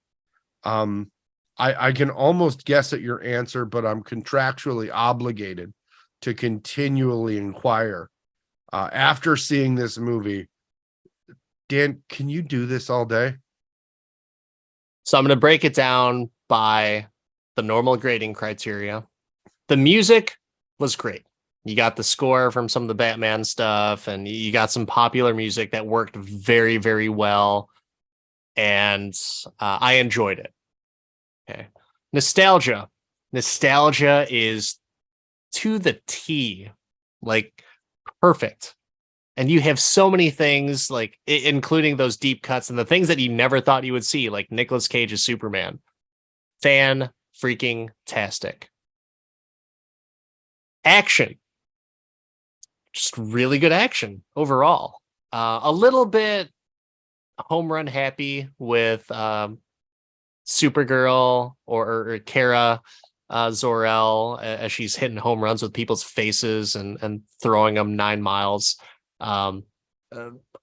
I can almost guess at your answer, but I'm contractually obligated to continually inquire. After seeing this movie, Dan, can you do this all day? So I'm going to break it down by the normal grading criteria. The music was great. You got the score from some of the Batman stuff, and you got some popular music that worked very, very well. And I enjoyed it. Okay. Nostalgia. Nostalgia is to the T, like perfect. And you have so many things, like including those deep cuts and the things that you never thought you would see, like Nicolas Cage's Superman. Fan freaking tastic. Action. Just really good action overall. A little bit home run happy with Supergirl or Kara Zor-El as she's hitting home runs with people's faces and throwing them 9 miles. I'm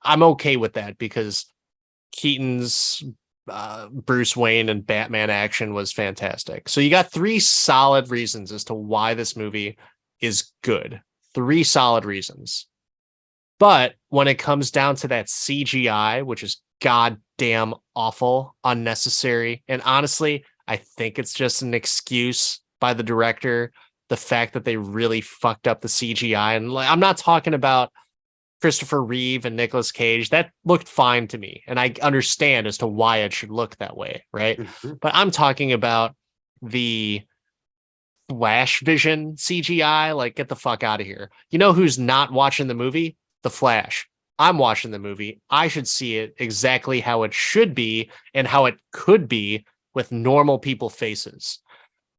okay with that because Keaton's Bruce Wayne and Batman action was fantastic. So you got 3 solid reasons as to why this movie is good. 3 solid reasons. But when it comes down to that CGI, which is goddamn awful, unnecessary, and honestly, I think it's just an excuse by the director. The fact that they really fucked up the CGI, and like, I'm not talking about Christopher Reeve and Nicolas Cage. That looked fine to me, and I understand as to why it should look that way, right? Mm-hmm. But I'm talking about the Flash Vision CGI. Like, get the fuck out of here. You know who's not watching the movie? The Flash. I'm watching the movie. I should see it exactly how it should be and how it could be with normal people faces.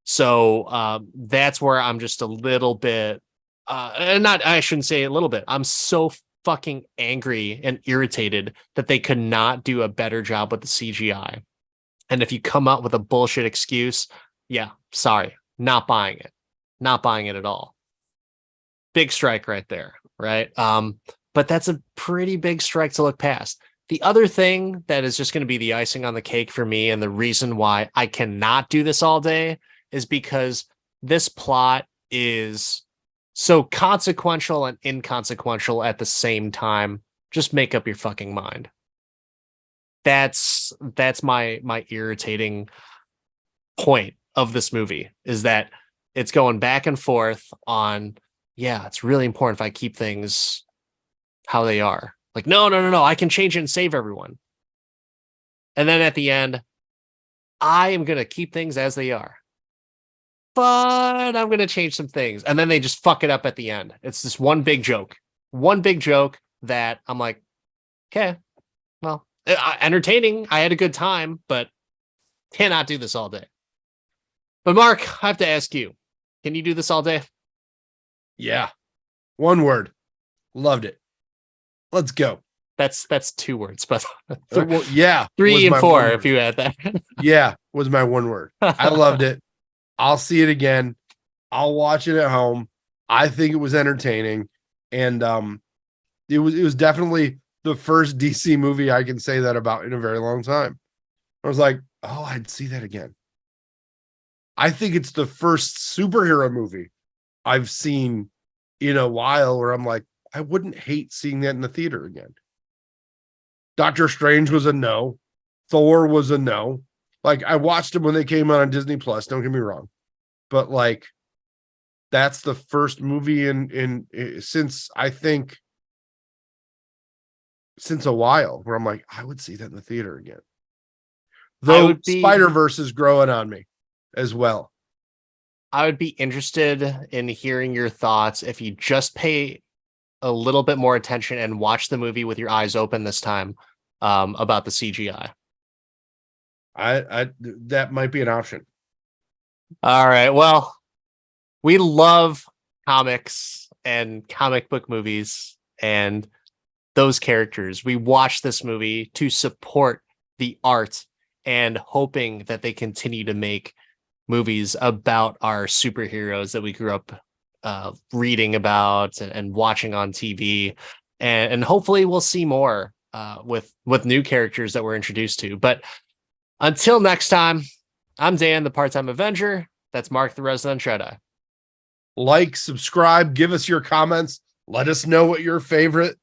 So that's where I'm just a little bit, and not, I shouldn't say a little bit. I'm so fucking angry and irritated that they could not do a better job with the CGI. And if you come up with a bullshit excuse, yeah, sorry, not buying it. Not buying it at all. Big strike right there, right? But that's a pretty big strike to look past. The other thing that is just going to be the icing on the cake for me, and the reason why I cannot do this all day, is because this plot is so consequential and inconsequential at the same time. Just make up your fucking mind. That's my irritating point of this movie, is that it's going back and forth on, yeah, it's really important if I keep things how they are. Like, no, I can change it and save everyone. And then at the end, I am going to keep things as they are, but I'm going to change some things. And then they just fuck it up at the end. It's this one big joke that I'm like, okay, well, entertaining. I had a good time, but cannot do this all day. But Mark, I have to ask you, can you do this all day? Yeah. One word. Loved it. Let's go. That's 2 words, but Well, yeah. 3 and 4 if you add that. Yeah, was my one word. I loved it. I'll see it again. I'll watch it at home. I think it was entertaining, and it was definitely the first DC movie I can say that about in a very long time. I was like, oh, I'd see that again. I think it's the first superhero movie I've seen in a while where I'm like, I wouldn't hate seeing that in the theater again. Doctor Strange was a no. Thor was a no. Like, I watched them when they came out on Disney Plus, don't get me wrong. But like, that's the first movie in since I think since a while where I'm like, I would see that in the theater again. Though Spider-Verse is growing on me as well. I would be interested in hearing your thoughts if you just pay a little bit more attention and watch the movie with your eyes open this time, about the CGI. I that might be an option. All right. Well, we love comics and comic book movies and those characters. We watch this movie to support the art and hoping that they continue to make movies about our superheroes that we grew up reading about and watching on TV. And hopefully we'll see more with new characters that we're introduced to. But until next time, I'm Dan, the part-time Avenger. That's Mark, the resident Jedi. Like, subscribe, give us your comments. Let us know what your favorite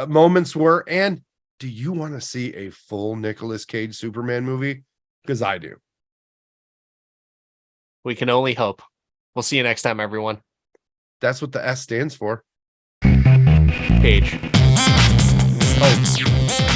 moments were. And do you want to see a full Nicolas Cage Superman movie? Because I do. We can only hope. We'll see you next time, everyone. That's what the S stands for. Cage. Oh.